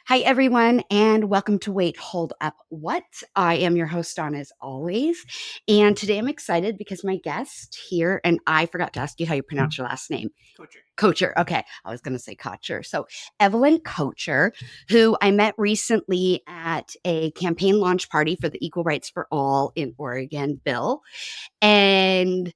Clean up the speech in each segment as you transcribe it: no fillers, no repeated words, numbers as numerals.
Hi, everyone, and welcome to Wait, Hold Up, What? I am your host, Dawne, as always. And today I'm excited because my guest here, and I forgot to ask you how you pronounce your last name. Kocher. Kocher. Okay. I was going to say Kocher. So, Evelyn Kocher, who I met recently at a campaign launch party for the Equal Rights for All in Oregon bill. And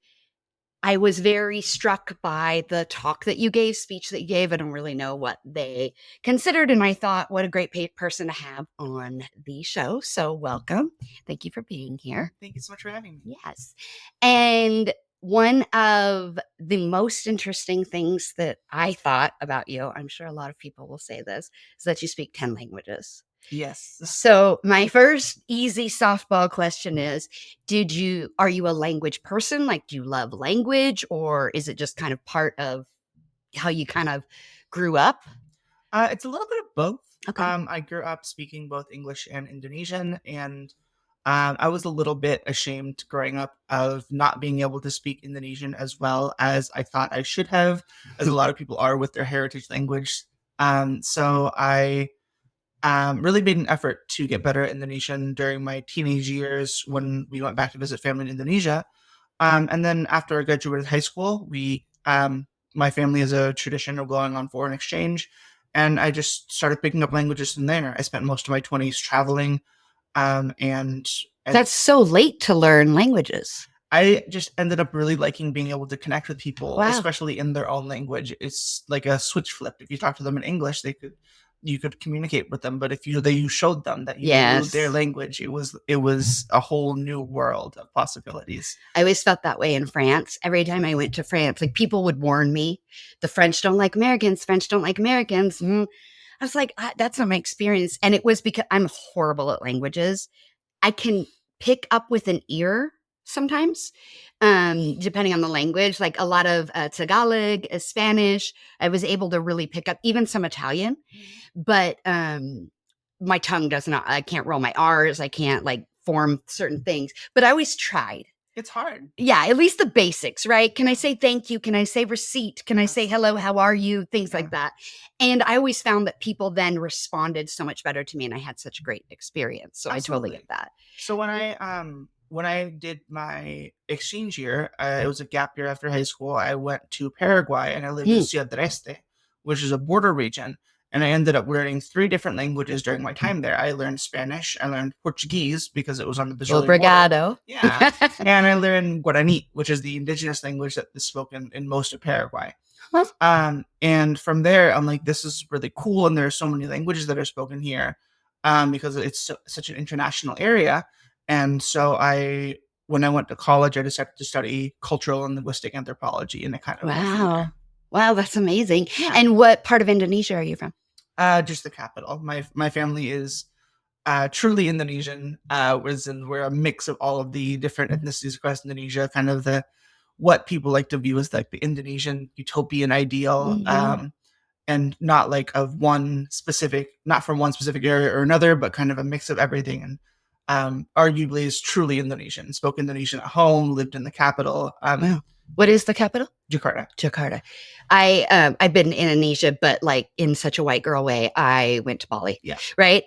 I was very struck by the talk that you gave, speech that you gave. I don't really know what they considered. And I thought, what a great person to have on the show. So, welcome. Thank you for being here. Thank you so much for having me. Yes. And one of the most interesting things that I thought about you, I'm sure a lot of people will say this, is that you speak 10 languages. Yes. So my first easy softball question is, are you a language person? Like, do you love language, or is it just kind of part of how you kind of grew up? It's a little bit of both. Okay. I grew up speaking both English and Indonesian, and I was a little bit ashamed growing up of not being able to speak Indonesian as well as I thought I should have, as a lot of people are with their heritage language. So I really made an effort to get better at Indonesian during my teenage years when we went back to visit family in Indonesia. And then after I graduated high school, my family has a tradition of going on foreign exchange, and I just started picking up languages from there. I spent most of my 20s traveling, and That's so late to learn languages. I just ended up really liking being able to connect with people, Wow. especially in their own language. It's like a switch flip. If you talk to them in English, you could communicate with them, but if you showed them that you knew their Yes. language, it was a whole new world of possibilities. I always felt that way in France. Every time I went to France, like people would warn me, the French don't like Americans, French don't like Americans. I was like, that's not my experience. And it was because I'm horrible at languages. I can pick up with an ear sometimes, depending on the language. Like a lot of Tagalog, Spanish, I was able to really pick up, even some Italian. But my tongue does not. I can't roll my R's. I can't like form certain things. But I always tried. It's hard. Yeah, at least the basics, right? Can I say thank you? Can I say receipt? Can I say hello? How are you? Things like that. And I always found that people then responded so much better to me, and I had such a great experience. So Absolutely. I totally get that. So when I did my exchange year, it was a gap year after high school. I went to Paraguay and I lived in Ciudad Este, which is a border region. And I ended up learning 3 different languages during my time there. I learned Spanish, I learned Portuguese because it was on the Brazilian border. Obrigado. Yeah. And I learned Guarani, which is the indigenous language that is spoken in most of Paraguay. And from there, I'm like, this is really cool. And there are so many languages that are spoken here because it's such an international area. And so when I went to college, I decided to study cultural and linguistic anthropology, and it kind of went from Wow. there. Wow, that's amazing. Yeah. And what part of Indonesia are you from? Just the capital. My family is truly Indonesian. We're a mix of all of the different ethnicities across Indonesia, kind of what people like to view as like the Indonesian utopian ideal. And not like not from one specific area or another, but kind of a mix of everything. And arguably is truly Indonesian. Spoke Indonesian at home, lived in the capital. Wow. What is the capital? Jakarta. Jakarta. I've been in Indonesia, but like in such a white girl way, I went to Bali. Yeah. Right.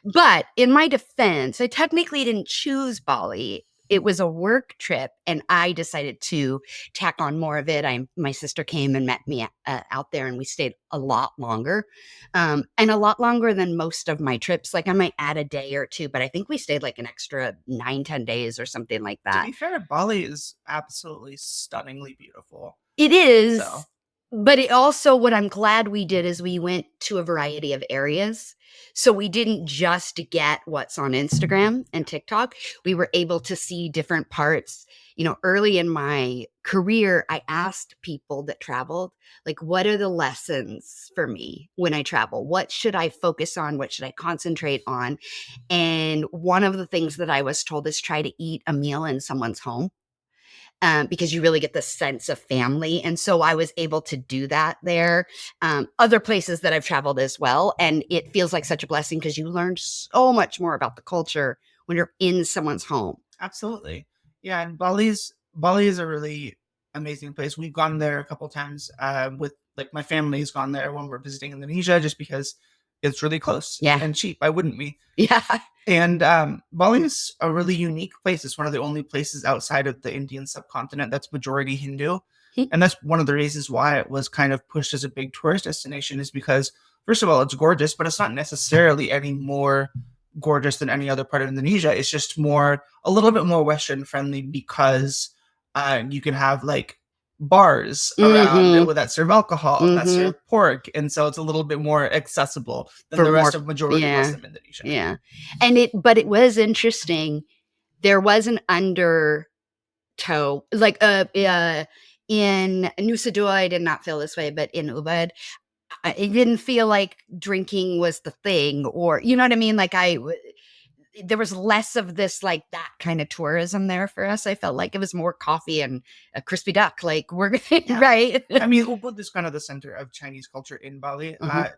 But in my defense, I technically didn't choose Bali. It was a work trip, and I decided to tack on more of it. My sister came and met me out there, and we stayed a lot longer, and a lot longer than most of my trips. Like I might add a day or two, but I think we stayed like an extra 9-10 days or something like that. To be fair, Bali is absolutely stunningly beautiful. It is. So. But it also, what I'm glad we did is we went to a variety of areas. So we didn't just get what's on Instagram and TikTok. We were able to see different parts. Early in my career, I asked people that traveled, like, what are the lessons for me when I travel? What should I focus on? What should I concentrate on? And one of the things that I was told is try to eat a meal in someone's home. Because you really get the sense of family. And so I was able to do that there. Other places that I've traveled as well. And it feels like such a blessing because you learn so much more about the culture when you're in someone's home. Absolutely. Yeah. And Bali is a really amazing place. We've gone there a couple times with like my family's gone there when we're visiting Indonesia, just because it's really close Yeah. and cheap. Why wouldn't we? Yeah. And Bali is a really unique place. It's one of the only places outside of the Indian subcontinent that's majority Hindu. And that's one of the reasons why it was kind of pushed as a big tourist destination, is because, first of all, it's gorgeous, but it's not necessarily any more gorgeous than any other part of Indonesia. It's just a little bit more Western friendly, because you can have like bars around Mm-hmm. that serve alcohol, that Mm-hmm. serve pork. And so it's a little bit more accessible than For the rest more, of majority yeah. Muslim Indonesia. Yeah. But it was interesting. There was an undertow, like in Nusa Dua, I did not feel this way, but in Ubud, it didn't feel like drinking was the thing, or you know what I mean? Like there was less of this, like that kind of tourism there for us. I felt like it was more coffee and a crispy duck. Like we're Yeah. right. I mean, Ubud is kind of the center of Chinese culture in Bali,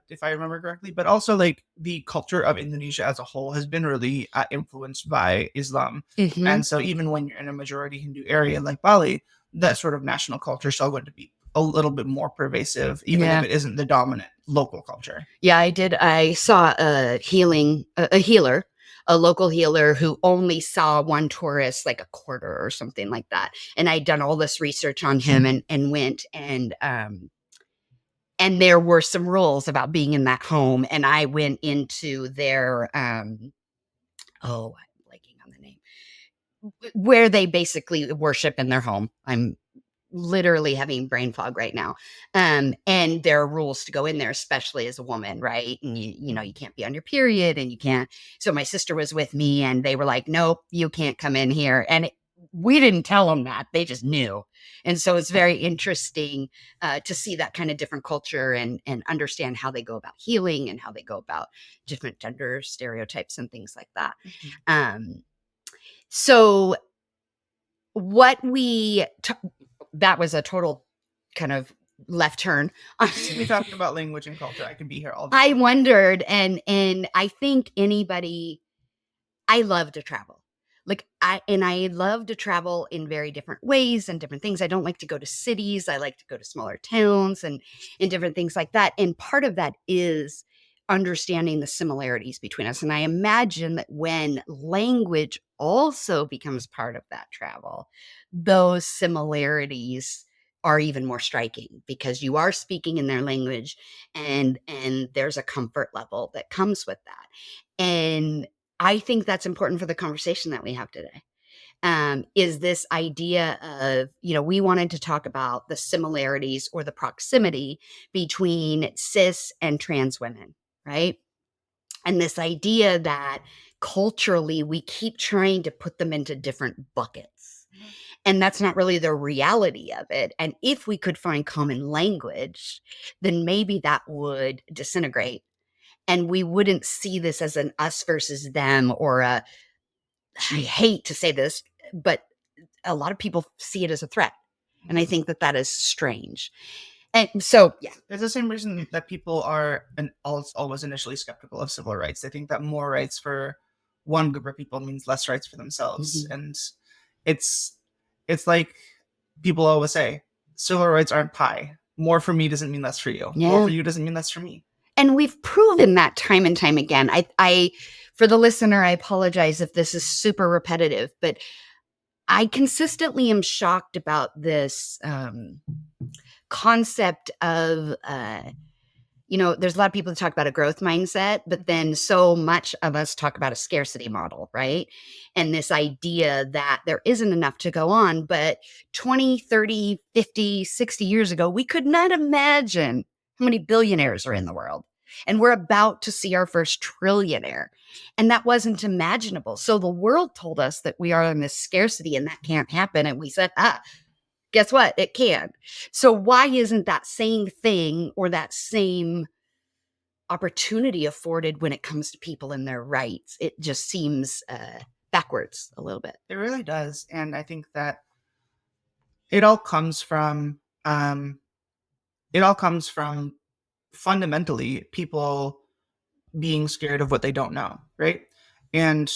if I remember correctly. But also, like, the culture of Indonesia as a whole has been really influenced by Islam. Mm-hmm. And so, even when you're in a majority Hindu area like Bali, that sort of national culture is still going to be a little bit more pervasive, even if it isn't the dominant local culture. Yeah, I did. I saw a healer, a local healer who only saw one tourist like a quarter or something like that. And I'd done all this research on him and went and there were some rules about being in that home. And I went into their I'm blanking on the name, where they basically worship in their home. I'm literally having brain fog right now. And there are rules to go in there, especially as a woman, right? And you can't be on your period, and you can't. So my sister was with me, and they were like, "No, you can't come in here." And we didn't tell them that; they just knew. And so it's very interesting to see that kind of different culture and understand how they go about healing and how they go about different gender stereotypes and things like that. So what that was a total kind of left turn. We're talking about language and culture. I can be here all day. I wondered, and I think I love to travel. Like I love to travel in very different ways and different things. I don't like to go to cities. I like to go to smaller towns and different things like that. And part of that is understanding the similarities between us. And I imagine that when language also becomes part of that travel, those similarities are even more striking, because you are speaking in their language, and there's a comfort level that comes with that. And I think that's important for the conversation that we have today. Is this idea of, we wanted to talk about the similarities or the proximity between cis and trans women, right? And this idea that culturally we keep trying to put them into different buckets. And that's not really the reality of it. And if we could find common language, then maybe that would disintegrate. And we wouldn't see this as an us versus them, or I hate to say this, but a lot of people see it as a threat. And I think that is strange. And so, yeah. It's the same reason that people are always initially skeptical of civil rights. They think that more rights for one group of people means less rights for themselves. Mm-hmm. And it's like people always say, civil rights aren't pie. More for me doesn't mean less for you. Yeah. More for you doesn't mean less for me. And we've proven that time and time again. I for the listener, I apologize if this is super repetitive, but I consistently am shocked about this concept of, there's a lot of people that talk about a growth mindset, but then so much of us talk about a scarcity model, right? And this idea that there isn't enough to go on. But 20, 30, 50, 60 years ago, we could not imagine how many billionaires are in the world. And we're about to see our first trillionaire. And that wasn't imaginable. So the world told us that we are in this scarcity and that can't happen. And we said, guess what? It can. So why isn't that same thing or that same opportunity afforded when it comes to people and their rights? It just seems backwards a little bit. It really does. And I think that it all comes from fundamentally people being scared of what they don't know, right? And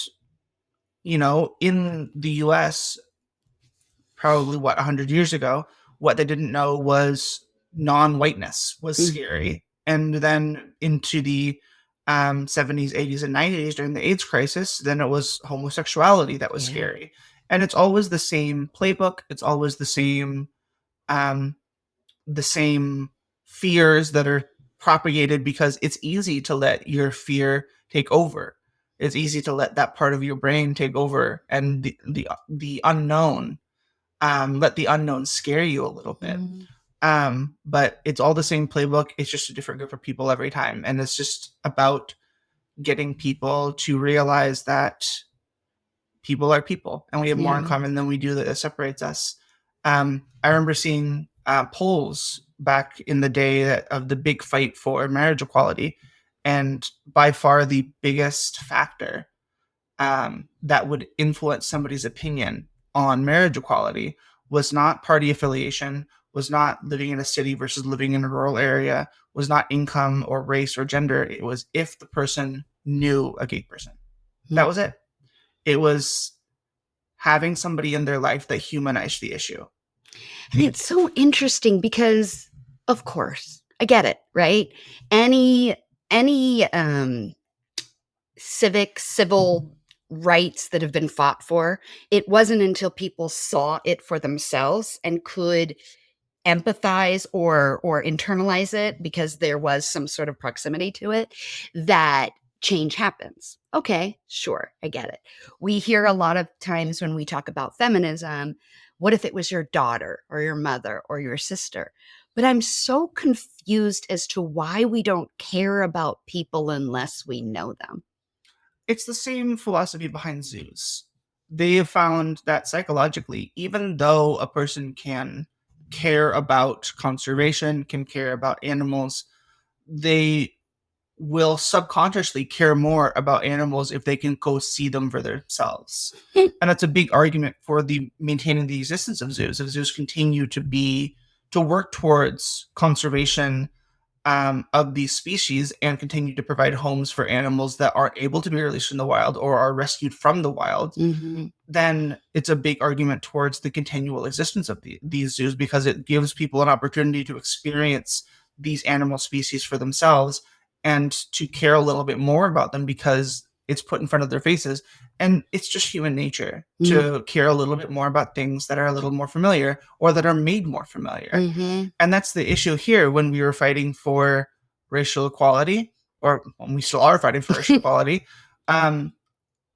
in the US, probably 100 years ago, what they didn't know was non-whiteness was scary. And then into the 70s, 80s, and 90s during the AIDS crisis, then it was homosexuality that was scary. And it's always the same playbook. It's always um, the same fears that are propagated because it's easy to let your fear take over. It's easy to let that part of your brain take over, and the unknown, let the unknown scare you a little bit. But it's all the same playbook. It's just a different group of people every time, and it's just about getting people to realize that people are people, and we have more in common than we do that separates us. I remember seeing polls back in the day of the big fight for marriage equality, and by far the biggest factor that would influence somebody's opinion on marriage equality was not party affiliation, was not living in a city versus living in a rural area, was not income or race or gender. It was if the person knew a gay person. That was it. It was having somebody in their life that humanized the issue. And it's so interesting because, of course, I get it, right? Any civil rights that have been fought for, it wasn't until people saw it for themselves and could empathize or internalize it because there was some sort of proximity to it that change happens. Okay, sure, I get it. We hear a lot of times when we talk about feminism, what if it was your daughter or your mother or your sister? But I'm so confused as to why we don't care about people unless we know them. It's the same philosophy behind zoos. They have found that psychologically, even though a person can care about conservation, can care about animals, they will subconsciously care more about animals if they can go see them for themselves. And that's a big argument for the maintaining the existence of zoos. If zoos continue to work towards conservation of these species and continue to provide homes for animals that aren't able to be released in the wild or are rescued from the wild, then it's a big argument towards the continual existence of these zoos, because it gives people an opportunity to experience these animal species for themselves and to care a little bit more about them because it's put in front of their faces. And it's just human nature to care a little bit more about things that are a little more familiar or that are made more familiar. And that's the issue here when we were fighting for racial equality, or when we still are fighting for racial equality.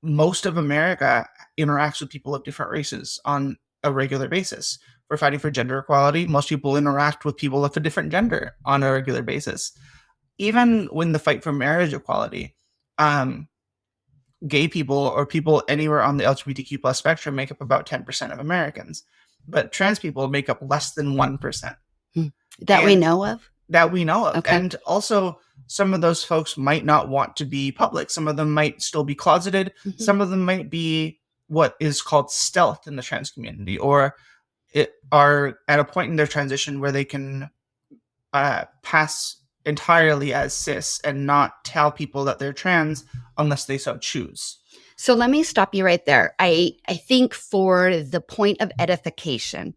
Most of America interacts with people of different races on a regular basis. We're fighting for gender equality. Most people interact with people of a different gender on a regular basis. Even when the fight for marriage equality, gay people or people anywhere on the LGBTQ plus spectrum make up about 10% of Americans, but trans people make up less than 1%. That we know of? That we know of. Okay. And also, some of those folks might not want to be public. Some of them might still be closeted. Some of them might be what is called stealth in the trans community, or are at a point in their transition where they can pass entirely as cis and not tell people that they're trans unless they so choose. So let me stop you right there. I think for the point of edification,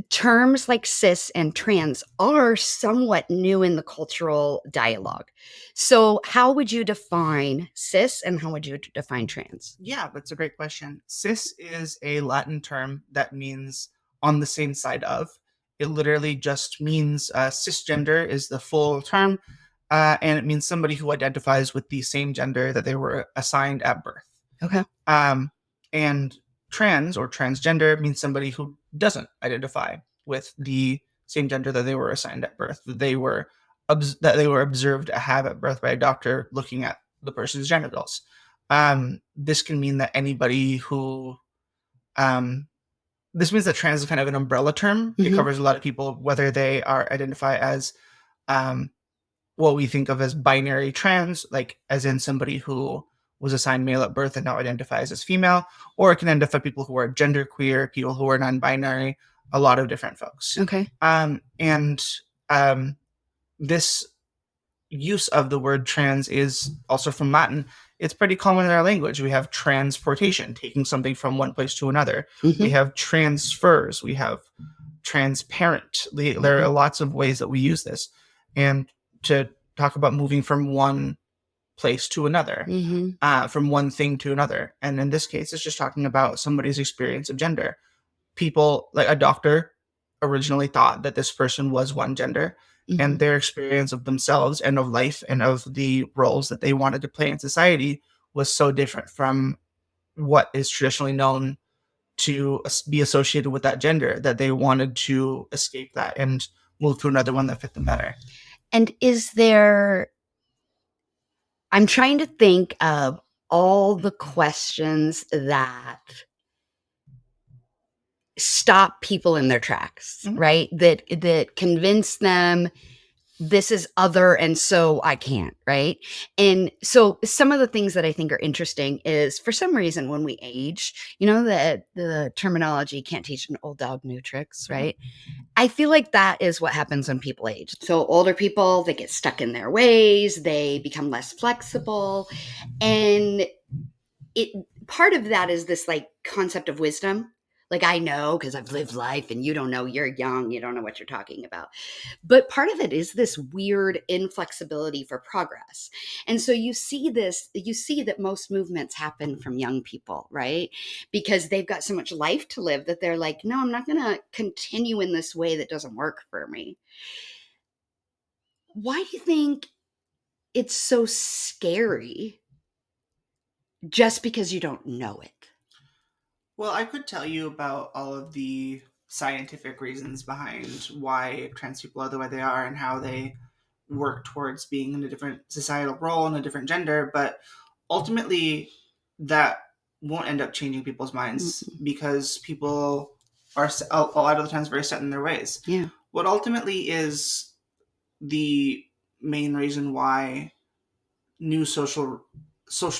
terms like cis and trans are somewhat new in the cultural dialogue. So how would you define cis and how would you define trans? Yeah, that's a great question. Cis is a Latin term that means on the same side of. It literally just means cisgender is the full term, and it means somebody who identifies with the same gender that they were assigned at birth. Okay. And trans or transgender means somebody who doesn't identify with the same gender that they were assigned at birth, that they were observed to have at birth by a doctor looking at the person's genitals. This can mean that anybody who this means that trans is kind of an umbrella term. It covers a lot of people, whether they are identify as what we think of as binary trans, like as in somebody who was assigned male at birth and now identifies as female, or it can identify people who are genderqueer, people who are non-binary, a lot of different folks. Okay. This use of the word trans is also from Latin. It's pretty common in our language. We have transportation, taking something from one place to another. We have transfers. We have transparent. There are lots of ways that we use this. And to talk about moving from one place to another, Mm-hmm. from one thing to another. And in this case, it's just talking about somebody's experience of gender. People, like a doctor, originally thought that this person was one gender, Mm-hmm. and their experience of themselves and of life and of the roles that they wanted to play in society was so different from what is traditionally known to be associated with that gender that they wanted to escape that and move to another one that fit them better. And is there, I'm trying to think of all the questions that stop people in their tracks, Mhm. right? That convince them this is other and so I can't, right? And so some of the things that I think are interesting is for some reason when we age, the terminology can't teach an old dog new tricks, Mhm. right? I feel like that is what happens when people age. So older people, they get stuck in their ways, they become less flexible, and it part of that is this like concept of wisdom. Like I know because I've lived life and you don't know, you're young, you don't know what you're talking about. But part of it is this weird inflexibility for progress. And so you see that most movements happen from young people, right? Because they've got so much life to live that they're like, no, I'm not going to continue in this way that doesn't work for me. Why do you think it's so scary just because you don't know it? Well, I could tell you about all of the scientific reasons behind why trans people are the way they are and how they work towards being in a different societal role and a different gender, but ultimately that won't end up changing people's minds Mm-mm. because people are a lot of the times very set in their ways. Yeah. What ultimately is the main reason why new social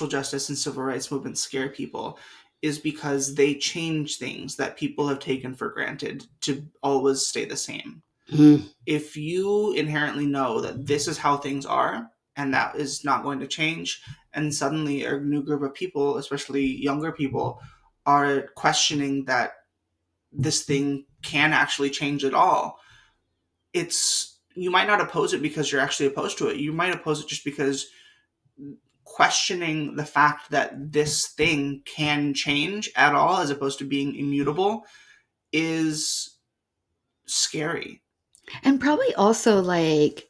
justice and civil rights movements scare people is because they change things that people have taken for granted to always stay the same. Mm. If you inherently know that this is how things are and that is not going to change, and suddenly a new group of people, especially younger people, are questioning that this thing can actually change at all, it's you might not oppose it because you're actually opposed to it. You might oppose it just because questioning the fact that this thing can change at all as opposed to being immutable is scary. And probably also like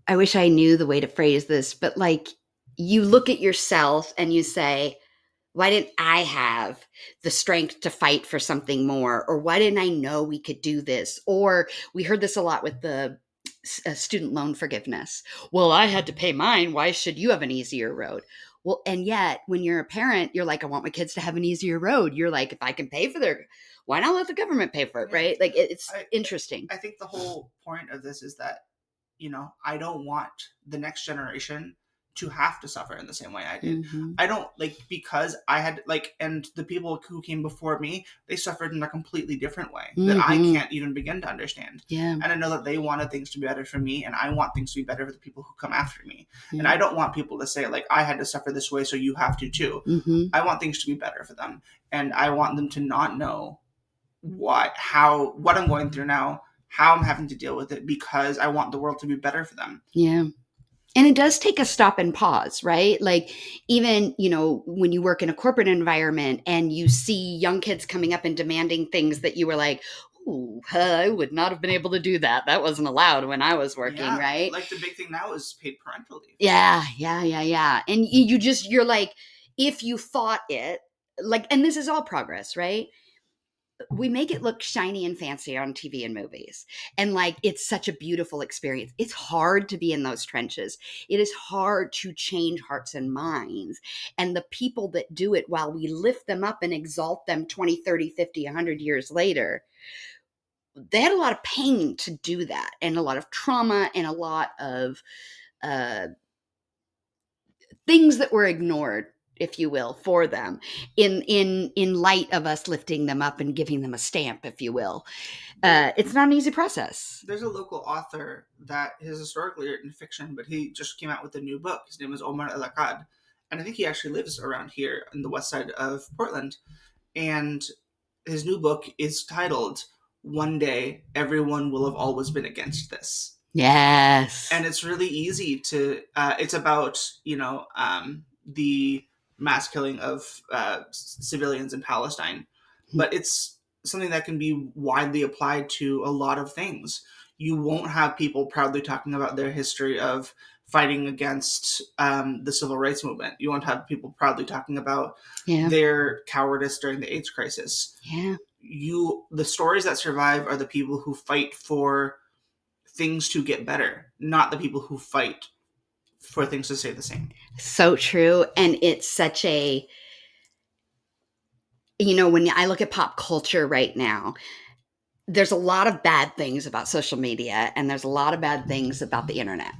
I wish I knew the way to phrase this, but like you look at yourself and you say, why didn't I have the strength to fight for something more? Or why didn't I know we could do this? Or we heard this a lot with the student loan forgiveness. Well, I had to pay mine. Why should you have an easier road? Well, and yet when you're a parent, you're like, I want my kids to have an easier road. You're like, if I can pay for their, why not let the government pay for it? Yeah. Right. Like it's I, interesting. I think the whole point of this is that, I don't want the next generation to have to suffer in the same way I did. Mm-hmm. I don't like because I had and the people who came before me, they suffered in a completely different way that I Mm-hmm. can't even begin to understand. Yeah. And I know that they wanted things to be better for me, and I want things to be better for the people who come after me. And Yeah. I don't want people to say like I had to suffer this way, so you have to too. Mm-hmm. I want things to be better for them, and I want them to not know what I'm going through now, how I'm having to deal with it because I want the world to be better for them. Yeah. And it does take a stop and pause, right? Like, even, when you work in a corporate environment and you see young kids coming up and demanding things that you were like, ooh, I would not have been able to do that. That wasn't allowed when I was working, Yeah, right? like the big thing now is paid parental leave. Yeah, yeah, yeah, yeah. And you're like, if you fought it, like, and this is all progress, right? We make it look shiny and fancy on TV and movies. And like it's such a beautiful experience. It's hard to be in those trenches. It is hard to change hearts and minds. And the people that do it, while we lift them up and exalt them 20, 30, 50, 100 years later, they had a lot of pain to do that and a lot of trauma and a lot of uh, things that were ignored, if you will, for them in light of us lifting them up and giving them a stamp, if you will. It's not an easy process. There's a local author that has historically written fiction, but he just came out with a new book. His name is Omar El Akkad, and I think he actually lives around here in the west side of Portland. And his new book is titled "One Day Everyone Will Have Always Been Against This." Yes. And it's really easy to it's about the mass killing of civilians in Palestine, but it's something that can be widely applied to a lot of things. You won't have people proudly talking about their history of fighting against the civil rights movement. You won't have people proudly talking about Yeah. their cowardice during the AIDS crisis. Yeah. The stories that survive are the people who fight for things to get better, not the people who fight for things to stay the same. So true. And it's such a, when I look at pop culture right now, there's a lot of bad things about social media and there's a lot of bad things about the internet.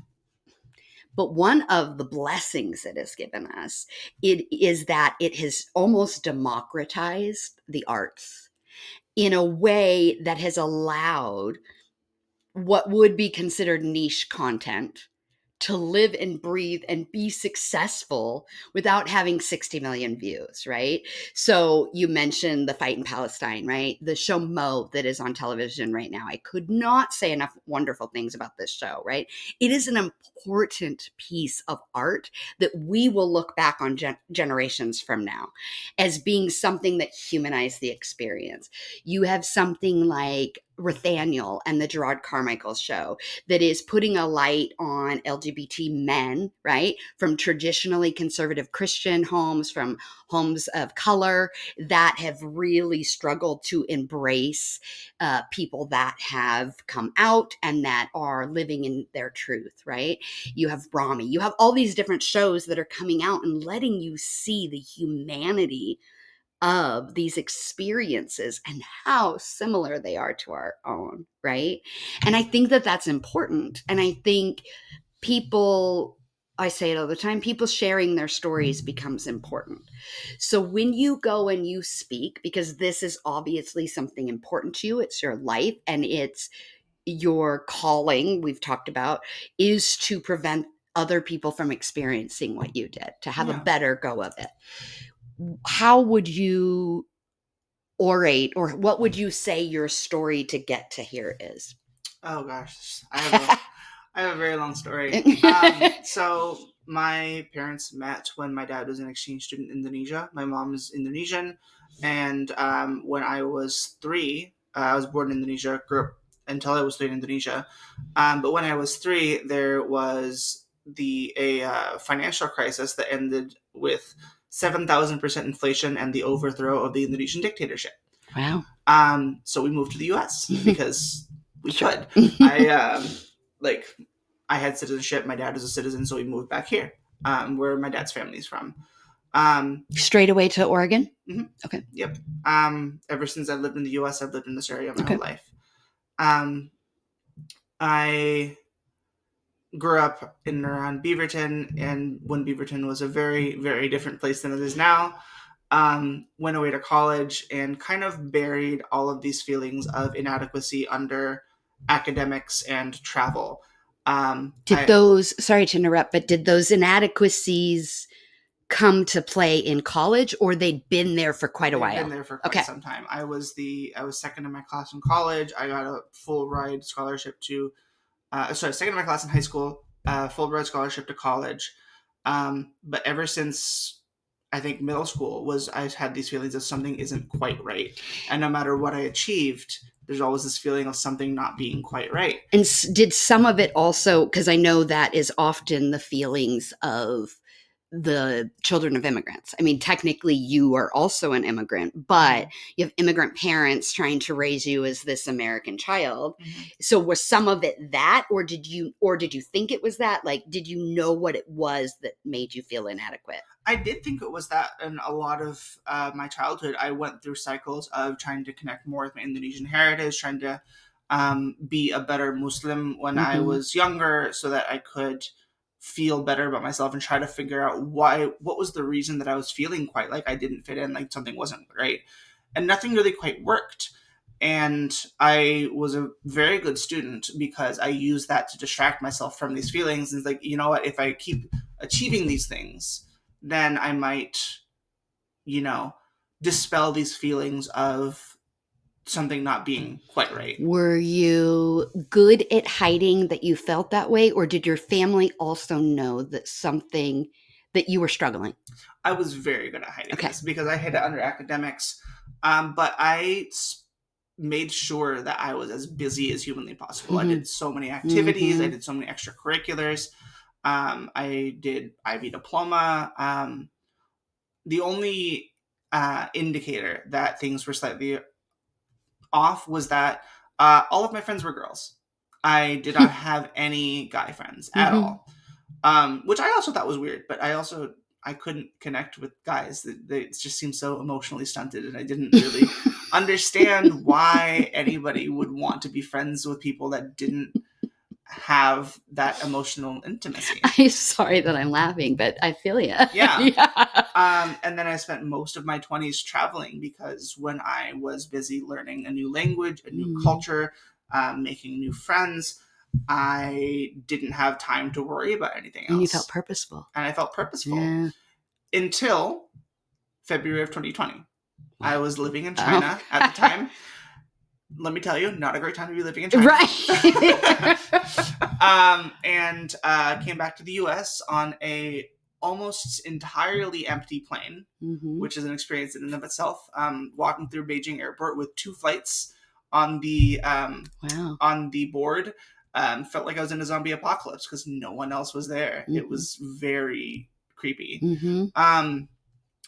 But one of the blessings it has given us it is that it has almost democratized the arts in a way that has allowed what would be considered niche content to live and breathe and be successful without having 60 million views, right? So you mentioned the fight in Palestine, right? The show Mo that is on television right now. I could not say enough wonderful things about this show, right? It is an important piece of art that we will look back on generations from now as being something that humanized the experience. You have something like Nathaniel and the Gerard Carmichael show that is putting a light on LGBT men, right? From traditionally conservative Christian homes, from homes of color that have really struggled to embrace people that have come out and that are living in their truth, right? You have Brahmi, you have all these different shows that are coming out and letting you see the humanity of these experiences and how similar they are to our own, right? And I think that that's important. And I think people, I say it all the time, people sharing their stories becomes important. So when you go and you speak, because this is obviously something important to you, it's your life and it's your calling, we've talked about, is to prevent other people from experiencing what you did, to have a Yeah. better go of it. How would you orate or what would you say your story to get to here is? Oh gosh, I have a very long story. So my parents met when my dad was an exchange student in Indonesia. My mom is Indonesian, and when I was 3, I was born in Indonesia, grew up until I was 3 in Indonesia. But when I was 3, there was a financial crisis that ended with 7,000% inflation and the overthrow of the Indonesian dictatorship. Wow. So we moved to the U.S. because we Sure. could. Like I had citizenship. My dad is a citizen, so we moved back here, where my dad's family is from. Straight away to Oregon? Mhm. Okay. Yep. Ever since I lived in the U.S., I've lived in this area my Okay. whole life. I grew up in and around Beaverton, and when Beaverton was a very, very different place than it is now. Went away to college and kind of buried all of these feelings of inadequacy under academics and travel. Did those, sorry to interrupt, but did those inadequacies come to play in college or they'd been there for quite a They've been while? there for quite Okay. some time. I was second in my class in college. I got a full ride scholarship to second in my class in high school, full ride scholarship to college. But ever since I think middle school I had these feelings of something isn't quite right, and no matter what I achieved, there's always this feeling of something not being quite right. And did some of it also, because I know that is often the feelings of the children of immigrants. I mean, technically, you are also an immigrant, but you have immigrant parents trying to raise you as this American child. Mm-hmm. So, was some of it that, or did you think it was that? Like, did you know what it was that made you feel inadequate? I did think it was that. In a lot of my childhood, I went through cycles of trying to connect more with my Indonesian heritage, trying to be a better Muslim when I was younger, so that I could feel better about myself and try to figure out what was the reason that I was feeling quite like I didn't fit in, like something wasn't right, and nothing really quite worked. And I was a very good student because I used that to distract myself from these feelings. And it's like, you know what, if I keep achieving these things, then I might, you know, dispel these feelings of something not being quite right. Were you good at hiding that you felt that way, or did your family also know that you were struggling? I was very good at hiding Okay. this because I hid it under academics, but made sure that I was as busy as humanly possible. I Mhm. did so many activities. I Mhm. did so many extracurriculars. I did IB diploma. The only indicator that things were slightly off was that all of my friends were girls. I did not have any guy friends at Mhm. all, which I also thought was weird. But I couldn't connect with guys. They just seemed so emotionally stunted, and I didn't really understand why anybody would want to be friends with people that didn't have that emotional intimacy. I'm sorry that I'm laughing, but I feel you. Yeah. Yeah. And then I spent most of my 20s traveling because when I was busy learning a new language, a new culture, making new friends, I didn't have time to worry about anything else. And you felt purposeful. And I felt purposeful Yeah. until February of 2020. I was living in Oh. China at the time. Let me tell you, not a great time to be living in China. Right. And came back to the US on a almost entirely empty plane, Mhm. which is an experience in and of itself. Walking through Beijing airport with 2 flights on the Wow. on the board, felt like I was in a zombie apocalypse because no one else was there. It was very creepy. Mhm.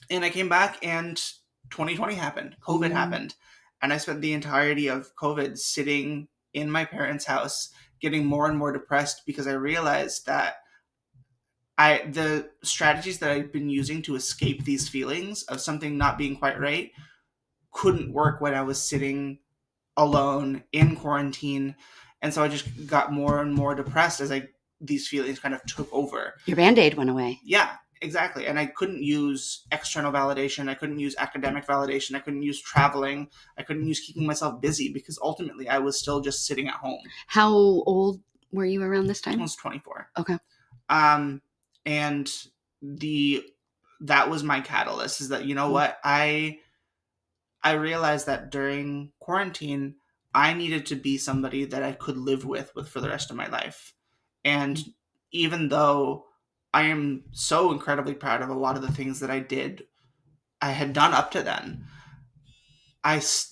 And I came back and 2020 happened. COVID happened. And I spent the entirety of COVID sitting in my parents' house, getting more and more depressed because I realized that the strategies that I've been using to escape these feelings of something not being quite right couldn't work when I was sitting alone in quarantine. And so I just got more and more depressed as these feelings kind of took over. Your Band-Aid went away. Yeah, exactly. And I couldn't use external validation. I couldn't use academic validation. I couldn't use traveling. I couldn't use keeping myself busy because ultimately I was still just sitting at home. How old were you around this time? I was 24. Okay. And that was my catalyst, is that, you know what? I realized that during quarantine, I needed to be somebody that I could live with for the rest of my life. And even though I am so incredibly proud of a lot of the things that I had done up to then,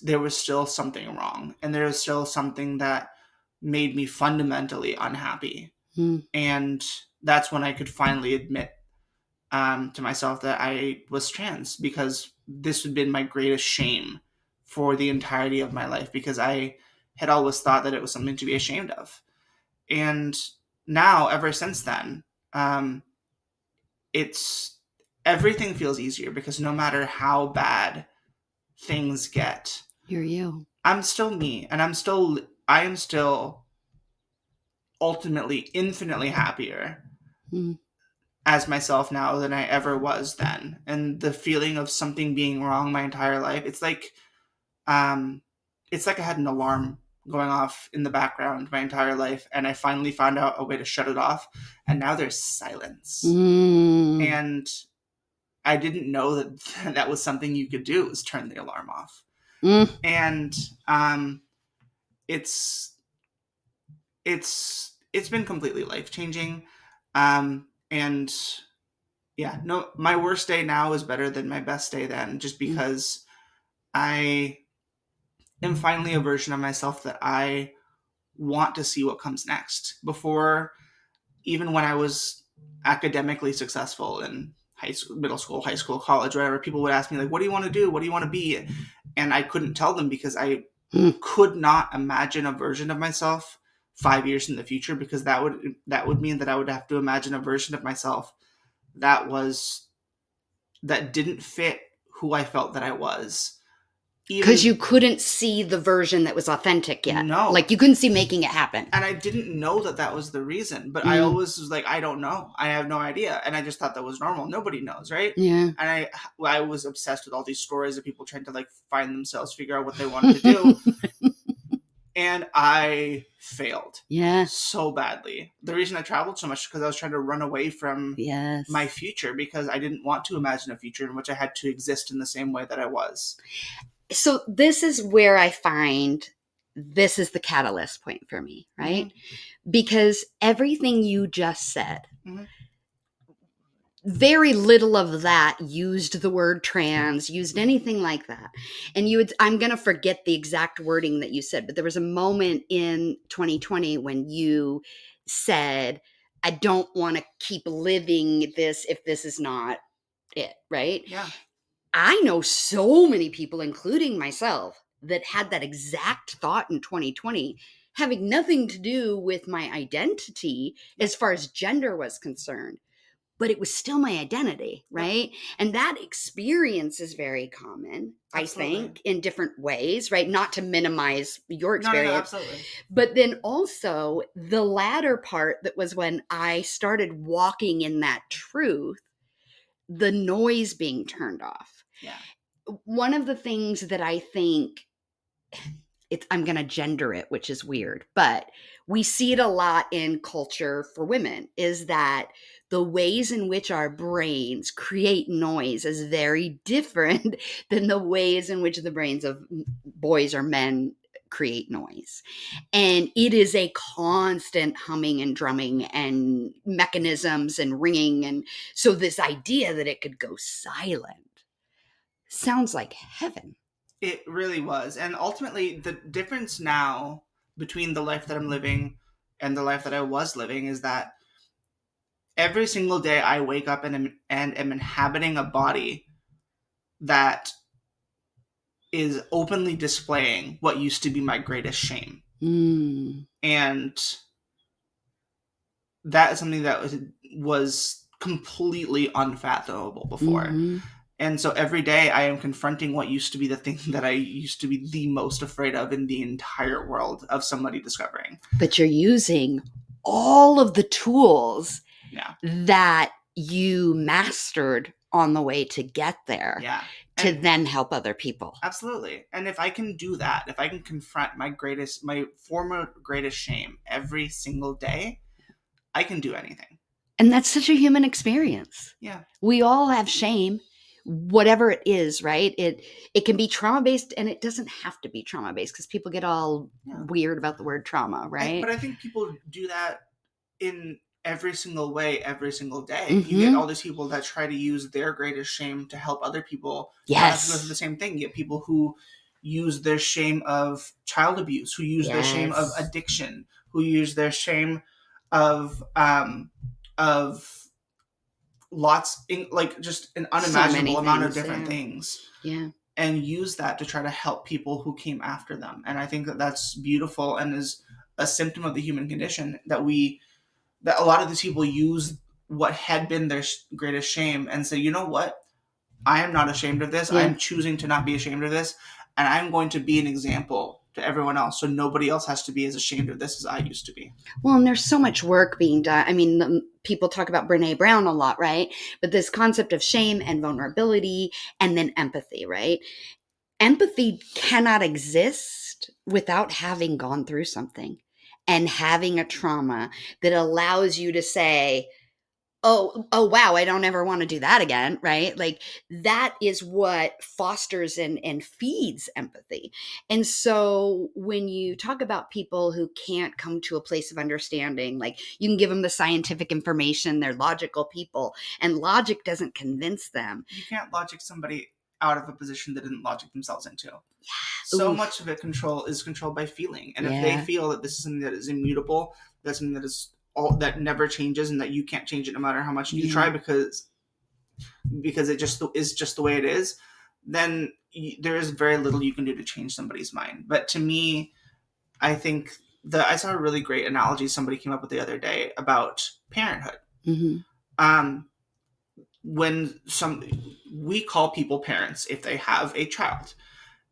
there was still something wrong. And there was still something that made me fundamentally unhappy. And that's when I could finally admit to myself that I was trans, because this had been my greatest shame for the entirety of my life, because I had always thought that it was something to be ashamed of. And now, ever since then, everything feels easier, because no matter how bad things get, you're you. I'm still me, and I am still ultimately infinitely happier as myself now than I ever was then. And the feeling of something being wrong my entire life, it's like I had an alarm going off in the background my entire life, and I finally found out a way to shut it off, and now there's silence. And I didn't know that that was something you could do, is turn the alarm off. And it's been completely life-changing. And yeah, no, my worst day now is better than my best day then, just because I am finally a version of myself that I want to see what comes next. Before, even when I was academically successful in middle school, high school, college, whatever, people would ask me, like, what do you want to do? What do you want to be? And I couldn't tell them, because I could not imagine a version of myself 5 years in the future, because that would mean that I would have to imagine a version of myself that didn't fit who I felt that I was. Because you couldn't see the version that was authentic yet. No. Like, you couldn't see making it happen. And I didn't know that was the reason. But I always was like, I don't know. I have no idea. And I just thought that was normal. Nobody knows, right? Yeah. And I was obsessed with all these stories of people trying to, like, find themselves, figure out what they wanted to do. And I failed. Yeah. So badly. The reason I traveled so much is because I was trying to run away from my future, because I didn't want to imagine a future in which I had to exist in the same way that I was. So this is where I find this is the catalyst point for me, right? Because everything you just said, very little of that used the word trans, used anything like that. And I'm going to forget the exact wording that you said, but there was a moment in 2020 when you said, I don't want to keep living this if this is not it, right? Yeah. I know so many people, including myself, that had that exact thought in 2020, having nothing to do with my identity as far as gender was concerned, but it was still my identity, right? And that experience is very common, I think, in different ways, right? Not to minimize your experience. No, absolutely. But then also the latter part, that was when I started walking in that truth, the noise being turned off. Yeah. One of the things that I think, I'm going to gender it, which is weird, but we see it a lot in culture for women, is that the ways in which our brains create noise is very different than the ways in which the brains of boys or men create noise. And it is a constant humming and drumming and mechanisms and ringing. And so this idea that it could go silent sounds like heaven. It really was. And ultimately, the difference now between the life that I'm living and the life that I was living is that every single day I wake up and am inhabiting a body that is openly displaying what used to be my greatest shame. And that is something that was completely unfathomable before. And so every day I am confronting what used to be the thing that I used to be the most afraid of in the entire world of somebody discovering. But you're using all of the tools that you mastered on the way to get there to then help other people. Absolutely. And if I can do that, if I can confront my former greatest shame every single day, I can do anything. And that's such a human experience. Yeah. We all have shame, whatever it is, right? It can be trauma-based, and it doesn't have to be trauma-based, because people get all weird about the word trauma, right? But I think people do that in every single way, every single day. You get all these people that try to use their greatest shame to help other people. Yes. That's the same thing. You get people who use their shame of child abuse, who use their shame of addiction, who use their shame of lots in like just an unimaginable amount of different things. Yeah. And use that to try to help people who came after them. And I think that that's beautiful and is a symptom of the human condition, that a lot of these people use what had been their greatest shame and say, you know what? I am not ashamed of this. I'm choosing to not be ashamed of this. And I'm going to be an example to everyone else, so nobody else has to be as ashamed of this as I used to be. Well, and there's so much work being done. I mean, people talk about Brene Brown a lot, right? But this concept of shame and vulnerability and then empathy, right? Empathy cannot exist without having gone through something and having a trauma that allows you to say, oh wow, I don't ever want to do that again, right? Like, that is what fosters and feeds empathy. And so when you talk about people who can't come to a place of understanding, like, you can give them the scientific information, they're logical people, and logic doesn't convince them. You can't logic somebody out of a position they didn't logic themselves into. So much of it is controlled by feeling. And if they feel that this is something that is immutable, that's something that is that never changes, and that you can't change it no matter how much you try, because it just is just the way it is, then there is very little you can do to change somebody's mind. But to me, I think I saw a really great analogy somebody came up with the other day about parenthood. When we call people parents if they have a child,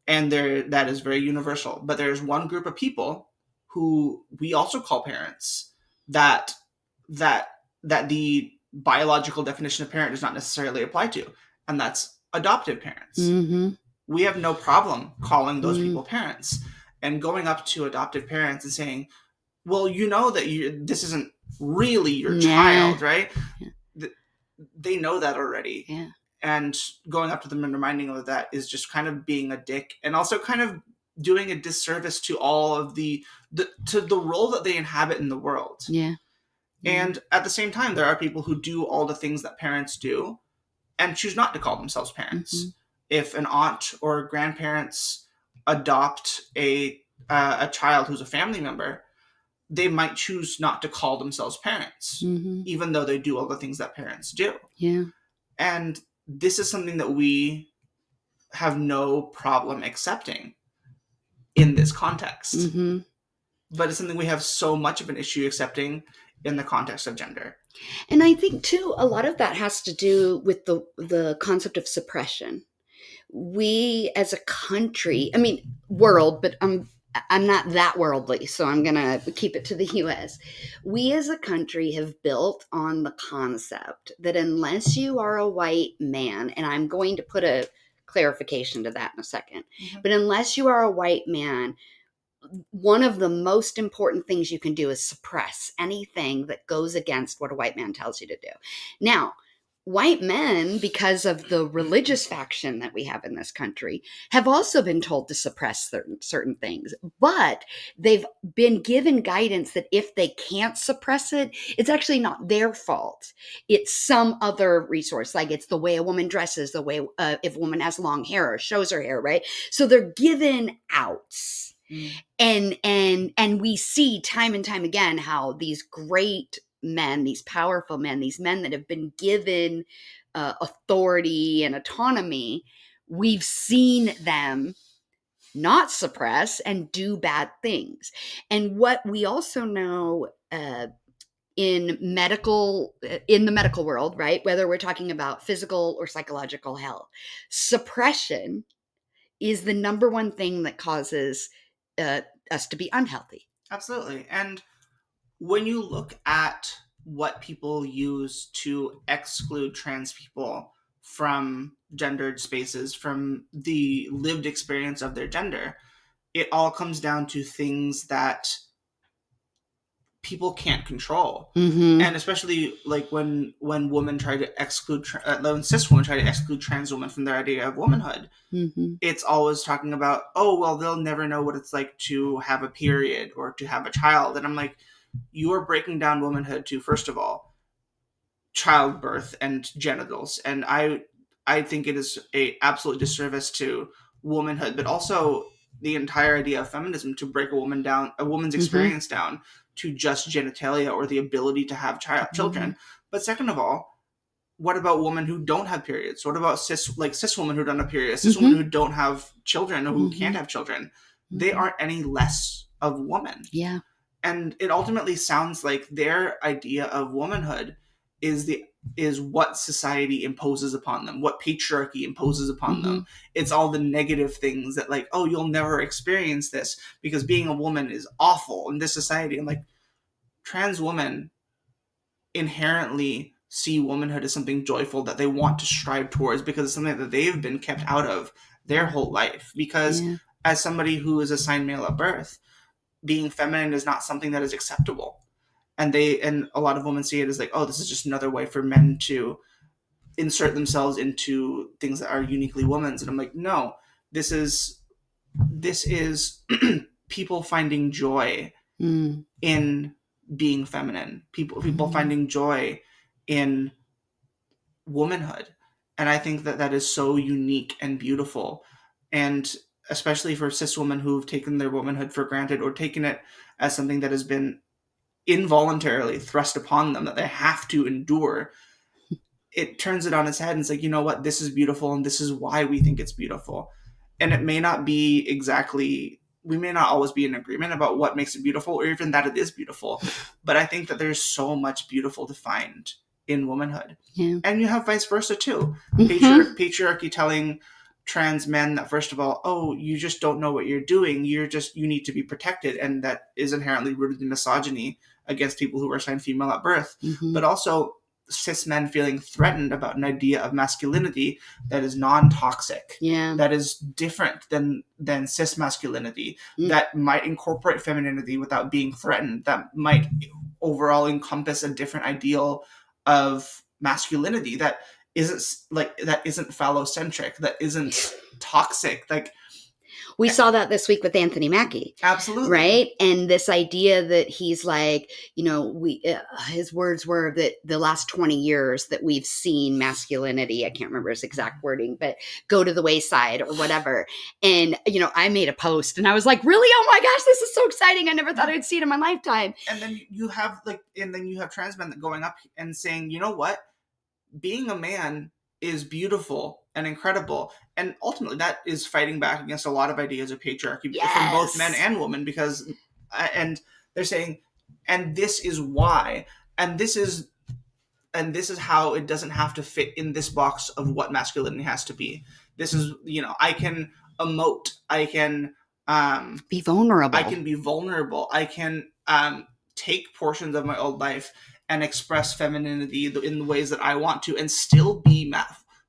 and that is very universal. But there's one group of people who we also call parents that the biological definition of parent does not necessarily apply to, and that's adoptive parents. We have no problem calling those people parents, and going up to adoptive parents and saying, well, you know that this isn't really your child, right? They know that already. And going up to them and reminding them of that is just kind of being a dick, and also kind of doing a disservice to all of to the role that they inhabit in the world. Yeah. And at the same time, there are people who do all the things that parents do and choose not to call themselves parents. Mm-hmm. If an aunt or grandparents adopt a child who's a family member, they might choose not to call themselves parents, Mm-hmm. even though they do all the things that parents do. Yeah. And this is something that we have no problem accepting in this context. Mm-hmm. But it's something we have so much of an issue accepting in the context of gender. And I think too, a lot of that has to do with the concept of suppression. We as a country, I mean, world, but I'm not that worldly, so I'm going to keep it to the US. We as a country have built on the concept that unless you are a white man, and I'm going to put a clarification to that in a second, but unless you are a white man, one of the most important things you can do is suppress anything that goes against what a white man tells you to do. Now, white men, because of the religious faction that we have in this country, have also been told to suppress certain things, but they've been given guidance that if they can't suppress it, it's actually not their fault. It's some other resource, like it's the way a woman dresses, the way if a woman has long hair or shows her hair, right? So they're given outs. And we see time and time again how these great men, these powerful men, these men that have been given authority and autonomy, we've seen them not suppress and do bad things. And what we also know in the medical world, right, whether we're talking about physical or psychological health, suppression is the number one thing that causes us to be unhealthy. Absolutely. And when you look at what people use to exclude trans people from gendered spaces, from the lived experience of their gender, it all comes down to things that people can't control. Mm-hmm. And especially like when women try to exclude when cis women try to exclude trans women from their idea of womanhood, Mm-hmm. it's always talking about, oh well, they'll never know what it's like to have a period or to have a child. And I'm like, you are breaking down womanhood to, first of all, childbirth and genitals, and I think it is a absolute disservice to womanhood, but also the entire idea of feminism, to break a woman's experience down to just genitalia or the ability to have children. But second of all, what about women who don't have periods? What about cis women who don't have periods, cis women who don't have children or who can't have children? They aren't any less of woman. Yeah. And it ultimately sounds like their idea of womanhood is what society imposes upon them, what patriarchy imposes upon them. It's all the negative things that, like, oh, you'll never experience this because being a woman is awful in this society. And like, trans women inherently see womanhood as something joyful that they want to strive towards because it's something that they've been kept out of their whole life. Because as somebody who is assigned male at birth, being feminine is not something that is acceptable. And a lot of women see it as like, oh, this is just another way for men to insert themselves into things that are uniquely women's. And I'm like, no, this is people finding joy in being feminine. People finding joy in womanhood. And I think that is so unique and beautiful. And especially for cis women who've taken their womanhood for granted or taken it as something that has been involuntarily thrust upon them, that they have to endure, it turns it on its head and it's like, you know what, this is beautiful and this is why we think it's beautiful. And it may not be exactly, we may not always be in agreement about what makes it beautiful or even that it is beautiful, but I think that there's so much beautiful to find in womanhood. And you have vice versa too. Patriarchy telling trans men that, first of all, oh, you just don't know what you're doing, you need to be protected, and that is inherently rooted in misogyny against people who are assigned female at birth. But also cis men feeling threatened about an idea of masculinity that is non-toxic, that is different than cis masculinity, that might incorporate femininity without being threatened, that might overall encompass a different ideal of masculinity, that isn't like, that isn't phallocentric, that isn't toxic. Like, We saw that this week with Anthony Mackie. absolutely. Right. And this idea that he's like, his words were that the last 20 years that we've seen masculinity, I can't remember his exact wording, but go to the wayside or whatever. And, I made a post and I was like, really? Oh my gosh, this is so exciting. I never thought I'd see it in my lifetime. And then you have trans men that going up and saying, you know what? Being a man is beautiful and incredible, and ultimately that is fighting back against a lot of ideas of patriarchy from both men and women, because and they're saying, and this is why, and this is how it doesn't have to fit in this box of what masculinity has to be. This is, I can emote, I can be vulnerable, I can be vulnerable, I can take portions of my old life and express femininity in the ways that I want to, and still be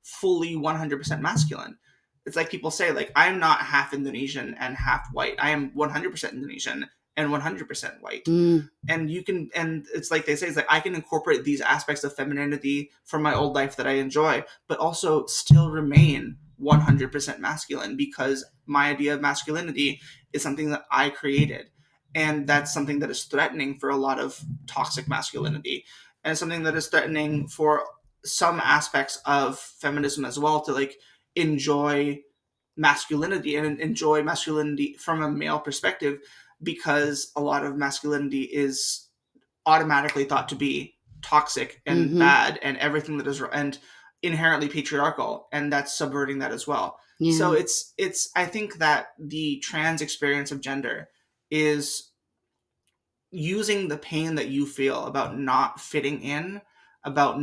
fully 100% masculine. It's like people say, like, I'm not half Indonesian and half white. I am 100% Indonesian and 100% white. And it's like they say, it's like, I can incorporate these aspects of femininity from my old life that I enjoy, but also still remain 100% masculine, because my idea of masculinity is something that I created. And that's something that is threatening for a lot of toxic masculinity, and something that is threatening for some aspects of feminism as well, to like enjoy masculinity and enjoy masculinity from a male perspective, because a lot of masculinity is automatically thought to be toxic and bad, and everything that is, and inherently patriarchal, and that's subverting that as well. Yeah. So it's I think that the trans experience of gender is using the pain that you feel about not fitting in, about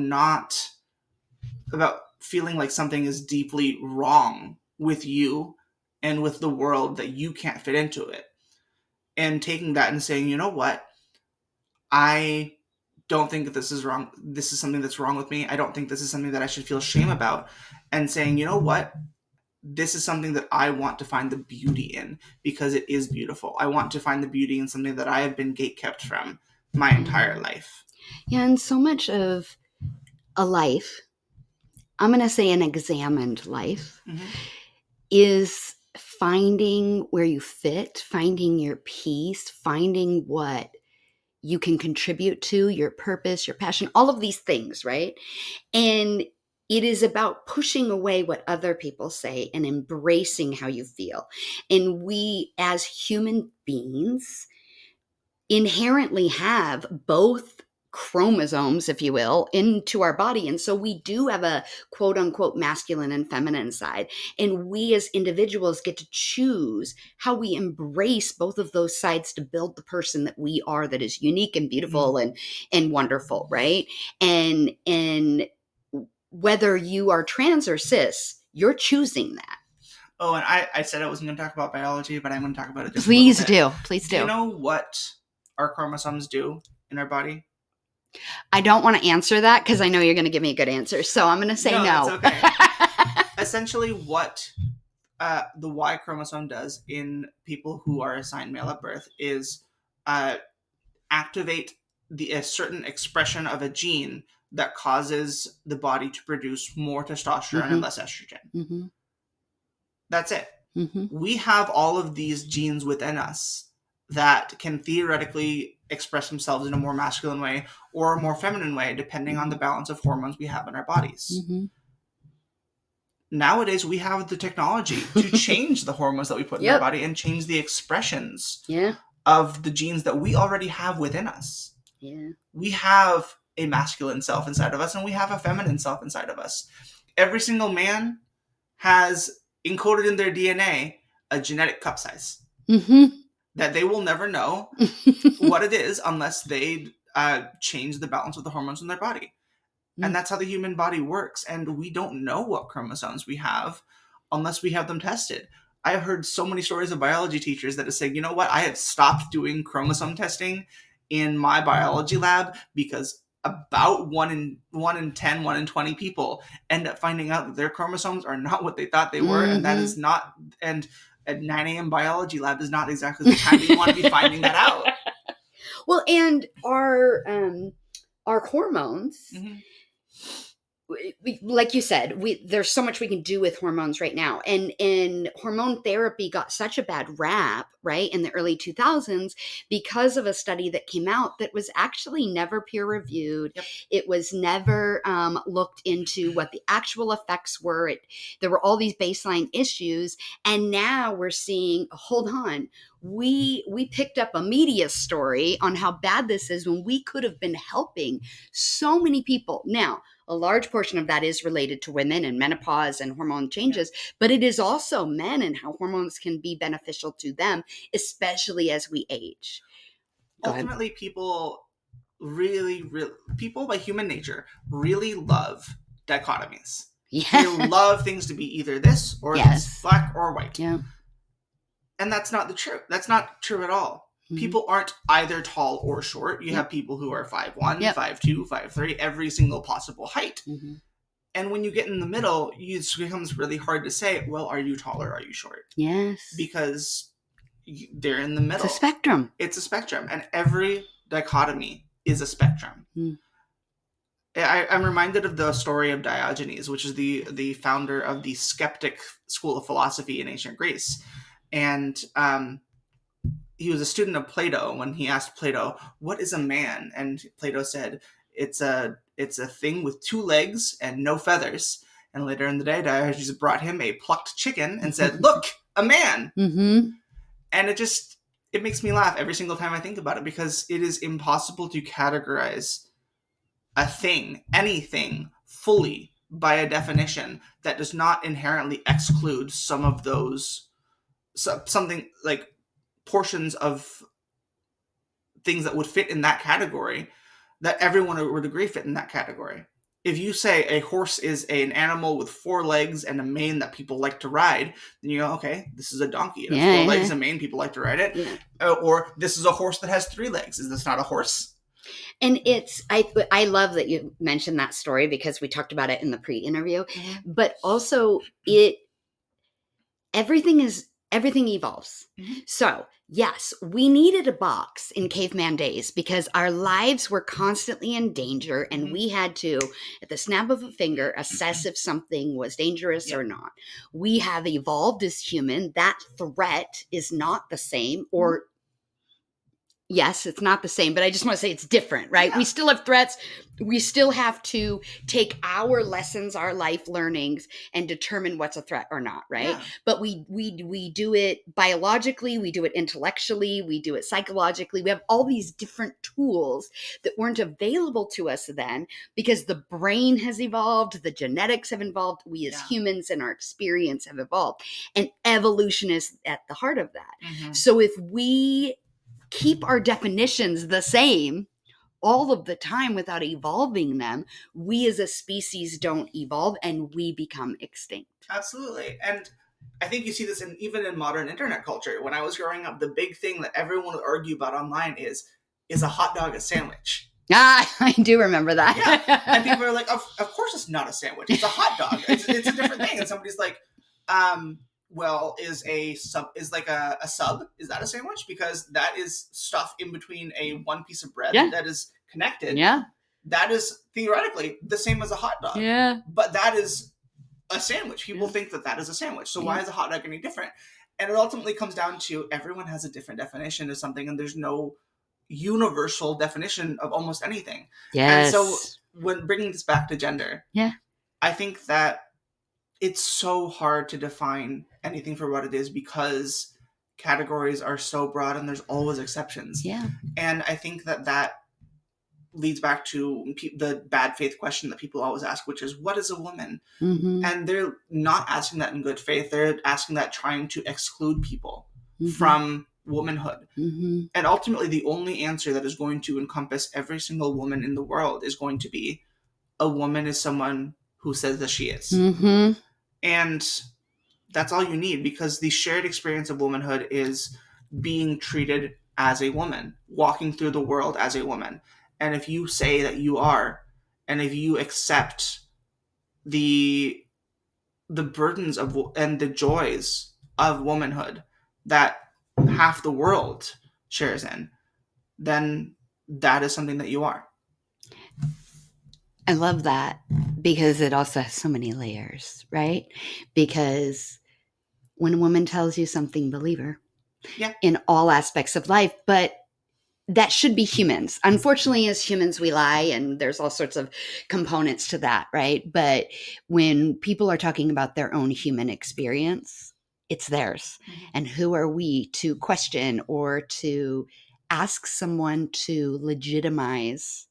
feeling like something is deeply wrong with you and with the world, that you can't fit into it, and taking that and saying, you know what, I don't think that this is wrong. This is something that's wrong with me. I don't think this is something that I should feel shame about. And saying, you know what, this is something that I want to find the beauty in, because it is beautiful. I want to find the beauty in something that I have been gatekept from my entire life. Yeah, and so much of a life, I'm going to say an examined life, is finding where you fit, finding your peace, finding what you can contribute to, your purpose, your passion, all of these things, right? And it is about pushing away what other people say and embracing how you feel. And we, as human beings, inherently have both chromosomes, if you will, into our body. And so we do have a quote unquote masculine and feminine side. And we as individuals get to choose how we embrace both of those sides to build the person that we are, that is unique and beautiful and wonderful, right? And whether you are trans or cis, you're choosing that. Oh, and I said I wasn't going to talk about biology, but I'm going to talk about it just Please a little bit. Please do. Do you know what our chromosomes do in our body? I don't want to answer that because I know you're going to give me a good answer. So I'm going to say no. It's okay. Essentially, what the Y chromosome does in people who are assigned male at birth is activate a certain expression of a gene that causes the body to produce more testosterone and less estrogen. That's it. We have all of these genes within us that can theoretically express themselves in a more masculine way or a more feminine way, depending on the balance of hormones we have in our bodies. Nowadays, we have the technology to change the hormones that we put in our body and change the expressions of the genes that we already have within us. We have a masculine self inside of us, and we have a feminine self inside of us. Every single man has encoded in their DNA a genetic cup size that they will never know what it is unless they change the balance of the hormones in their body. And that's how the human body works. And we don't know what chromosomes we have unless we have them tested. I have heard so many stories of biology teachers that have said, you know what, I have stopped doing chromosome testing in my biology lab because about 1 in 10, 1 in 20 people end up finding out that their chromosomes are not what they thought they were. And that is not, and at 9 a.m. biology lab is not exactly the time that you want to be finding that out. Well, and our hormones, like you said, there's so much we can do with hormones right now. And hormone therapy got such a bad rap, right, in the early 2000s because of a study that came out that was actually never peer reviewed. Yep. It was never looked into what the actual effects were. There were all these baseline issues. And now we're seeing, hold on, we picked up a media story on how bad this is when we could have been helping so many people. Now, a large portion of that is related to women and menopause and hormone changes, but it is also men and how hormones can be beneficial to them, especially as we age. Ultimately, people people by human nature really love dichotomies. Yeah. They love things to be either this or this, black or white. Yeah. And that's not the truth. That's not true at all. Mm-hmm. People aren't either tall or short. You have people who are 5'1", 5'2", 5'3", every single possible height. Mm-hmm. And when you get in the middle, it becomes really hard to say, well, are you tall or are you short? Yes. Because they're in the middle. It's a spectrum. It's a spectrum. And every dichotomy is a spectrum. Mm. I'm reminded of the story of Diogenes, which is the founder of the skeptic school of philosophy in ancient Greece. And he was a student of Plato. When he asked Plato, what is a man? And Plato said, it's a thing with 2 legs and no feathers. And later in the day, Diogenes brought him a plucked chicken and said, look, a man. Mm-hmm. And it makes me laugh every single time I think about it, because it is impossible to categorize a thing, anything, fully by a definition that does not inherently exclude some of those, something like portions of things that would fit in that category, that everyone would agree fit in that category. If you say a horse is an animal with 4 legs and a mane that people like to ride, then you go, okay, this is a donkey. It has 4 legs and a mane, people like to ride it. Yeah. Or this is a horse that has 3 legs. Is this not a horse? And I love that you mentioned that story, because we talked about it in the pre-interview, but also everything evolves. Mm-hmm. So yes, we needed a box in caveman days because our lives were constantly in danger, and we had to, at the snap of a finger, assess if something was dangerous or not. We have evolved as human. That threat is not the same, or yes, it's not the same, but I just want to say it's different, right? Yeah. We still have threats. We still have to take our lessons, our life learnings, and determine what's a threat or not, right? Yeah. But we do it biologically, we do it intellectually, we do it psychologically. We have all these different tools that weren't available to us then, because the brain has evolved, the genetics have evolved, we as humans and our experience have evolved, and evolution is at the heart of that. Mm-hmm. So if we keep our definitions the same all of the time without evolving them, we as a species don't evolve and we become extinct. Absolutely. And I think you see this even in modern internet culture. When I was growing up, the big thing that everyone would argue about online is a hot dog a sandwich? I do remember that. Yeah. And people are like, of course it's not a sandwich. It's a hot dog. It's a different thing. And somebody's like, well, is like a sub, is that a sandwich? Because that is stuff in between one piece of bread that is connected. Yeah. That is theoretically the same as a hot dog. Yeah. But that is a sandwich. People think that is a sandwich. So why is a hot dog any different? And it ultimately comes down to everyone has a different definition of something, and there's no universal definition of almost anything. Yes. And so when bringing this back to gender, I think that it's so hard to define anything for what it is, because categories are so broad and there's always exceptions. Yeah. And I think that leads back to the bad faith question that people always ask, which is, what is a woman? Mm-hmm. And they're not asking that in good faith. They're asking that trying to exclude people from womanhood. Mm-hmm. And ultimately, the only answer that is going to encompass every single woman in the world is going to be, a woman is someone who says that she is. Mm-hmm. And that's all you need, because the shared experience of womanhood is being treated as a woman, walking through the world as a woman. And if you say that you are, and if you accept the burdens of and the joys of womanhood that half the world shares in, then that is something that you are. I love that because it also has so many layers, right? Because when a woman tells you something, believe her Yeah. in all aspects of life, but that should be humans. Unfortunately, as humans, we lie, and there's all sorts of components to that, right? But when people are talking about their own human experience, it's theirs. Mhm. And who are we to question or to ask someone to legitimize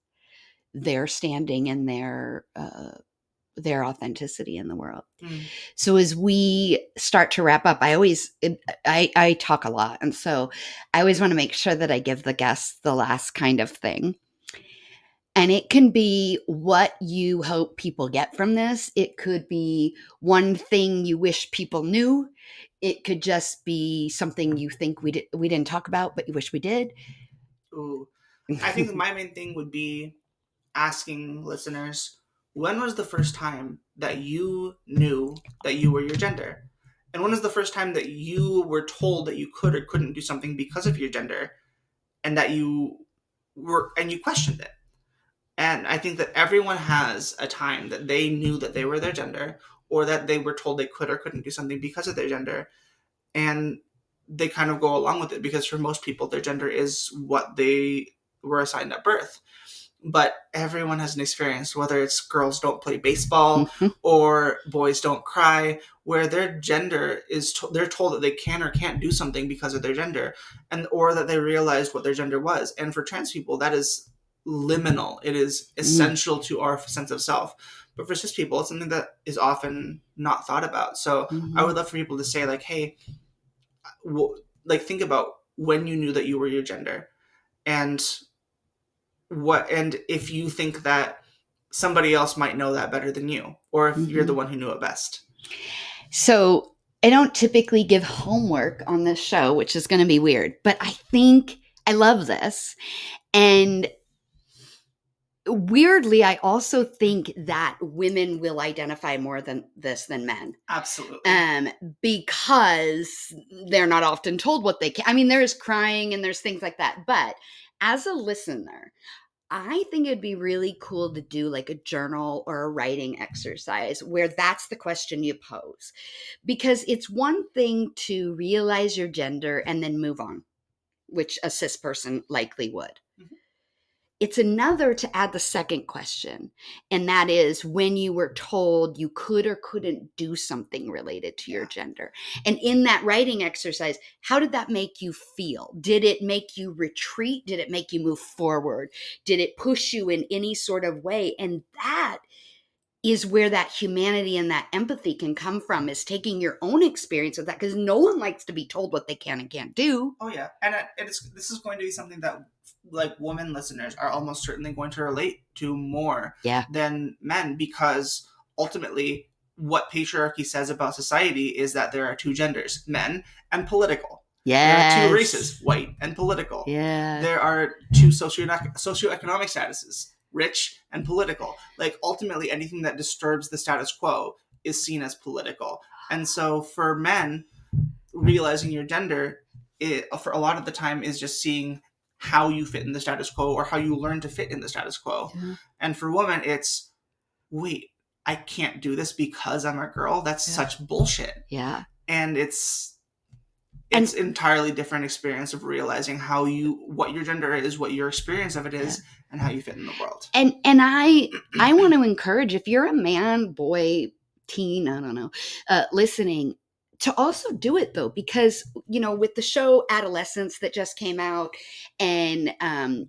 their standing and their authenticity in the world? Mm. So as we start to wrap up, I talk a lot, and so I always want to make sure that I give the guests the last kind of thing. And it can be what you hope people get from this. It could be one thing you wish people knew. It could just be something you think we didn't talk about, but you wish we did. Ooh. I think my main thing would be asking listeners, when was the first time that you knew that you were your gender? And when was the first time that you were told that you could or couldn't do something because of your gender, and that you questioned it? And I think that everyone has a time that they knew that they were their gender, or that they were told they could or couldn't do something because of their gender, and they kind of go along with it because for most people their gender is what they were assigned at birth. But everyone has an experience, whether it's girls don't play baseball Mhm, or boys don't cry, where their gender is they're told that they can or can't do something because of their gender, and or that they realized what their gender was. And for trans people, that is liminal. It is mm, essential to our sense of self. But for cis people, it's something that is often not thought about. So I mhm, would love for people to say, like, hey, like, think about when you knew that you were your gender, and and if you think that somebody else might know that better than you, or if you're the mhm. one who knew it best. So I don't typically give homework on this show, which is going to be weird, but I think I love this. And weirdly, I also think that women will identify more than this than men. Absolutely. Um, because they're not often told what they can. I mean, there's crying and there's things like that. But as a listener, I think it'd be really cool to do like a journal or a writing exercise where that's the question you pose. Because it's one thing to realize your gender and then move on, which a cis person likely would. Mhm. It's another to add the second question, and that is when you were told you could or couldn't do something related to your Yeah. gender. And in that writing exercise, how did that make you feel? Did it make you retreat? Did it make you move forward? Did it push you in any sort of way? And that is where that humanity and that empathy can come from, is taking your own experience of that, because no one likes to be told what they can and can't do. Oh yeah, and this is going to be something that like women listeners are almost certainly going to relate to more Yeah. than men, because ultimately what patriarchy says about society is that there are two genders, men and political. There are two races, Yes. white and political. Yeah. There are two socioeconomic statuses, rich and political. Like ultimately anything that disturbs the status quo is seen as political. And so for men, realizing your gender, it for a lot of the time is just seeing how you fit in the status quo or how you learn to fit in the status quo. Yeah. And for women, it's, wait, I can't do this because I'm a girl. That's Yeah. such bullshit. Yeah. And it's And entirely different experience of realizing how you what your gender is, what your experience of it yeah. is, and how you fit in the world. And I want to encourage, if you're a man, boy, teen, I don't know, listening, to also do it though, because with the show Adolescence that just came out, and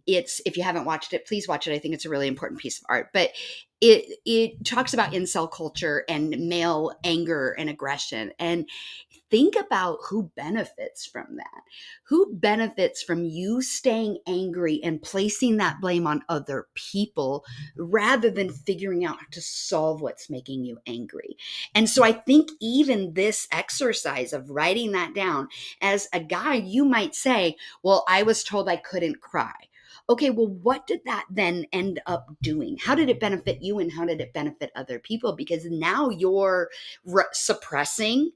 it's, if you haven't watched it, please watch it. I think it's a really important piece of art. But it talks about incel culture and male anger and aggression, and think about who benefits from that. Who benefits from you staying angry and placing that blame on other people rather than figuring out how to solve what's making you angry? And so I think even this exercise of writing that down, as a guy, you might say, well, I was told I couldn't cry. Okay, well, what did that then end up doing? How did it benefit you and how did it benefit other people? Because now you're suppressing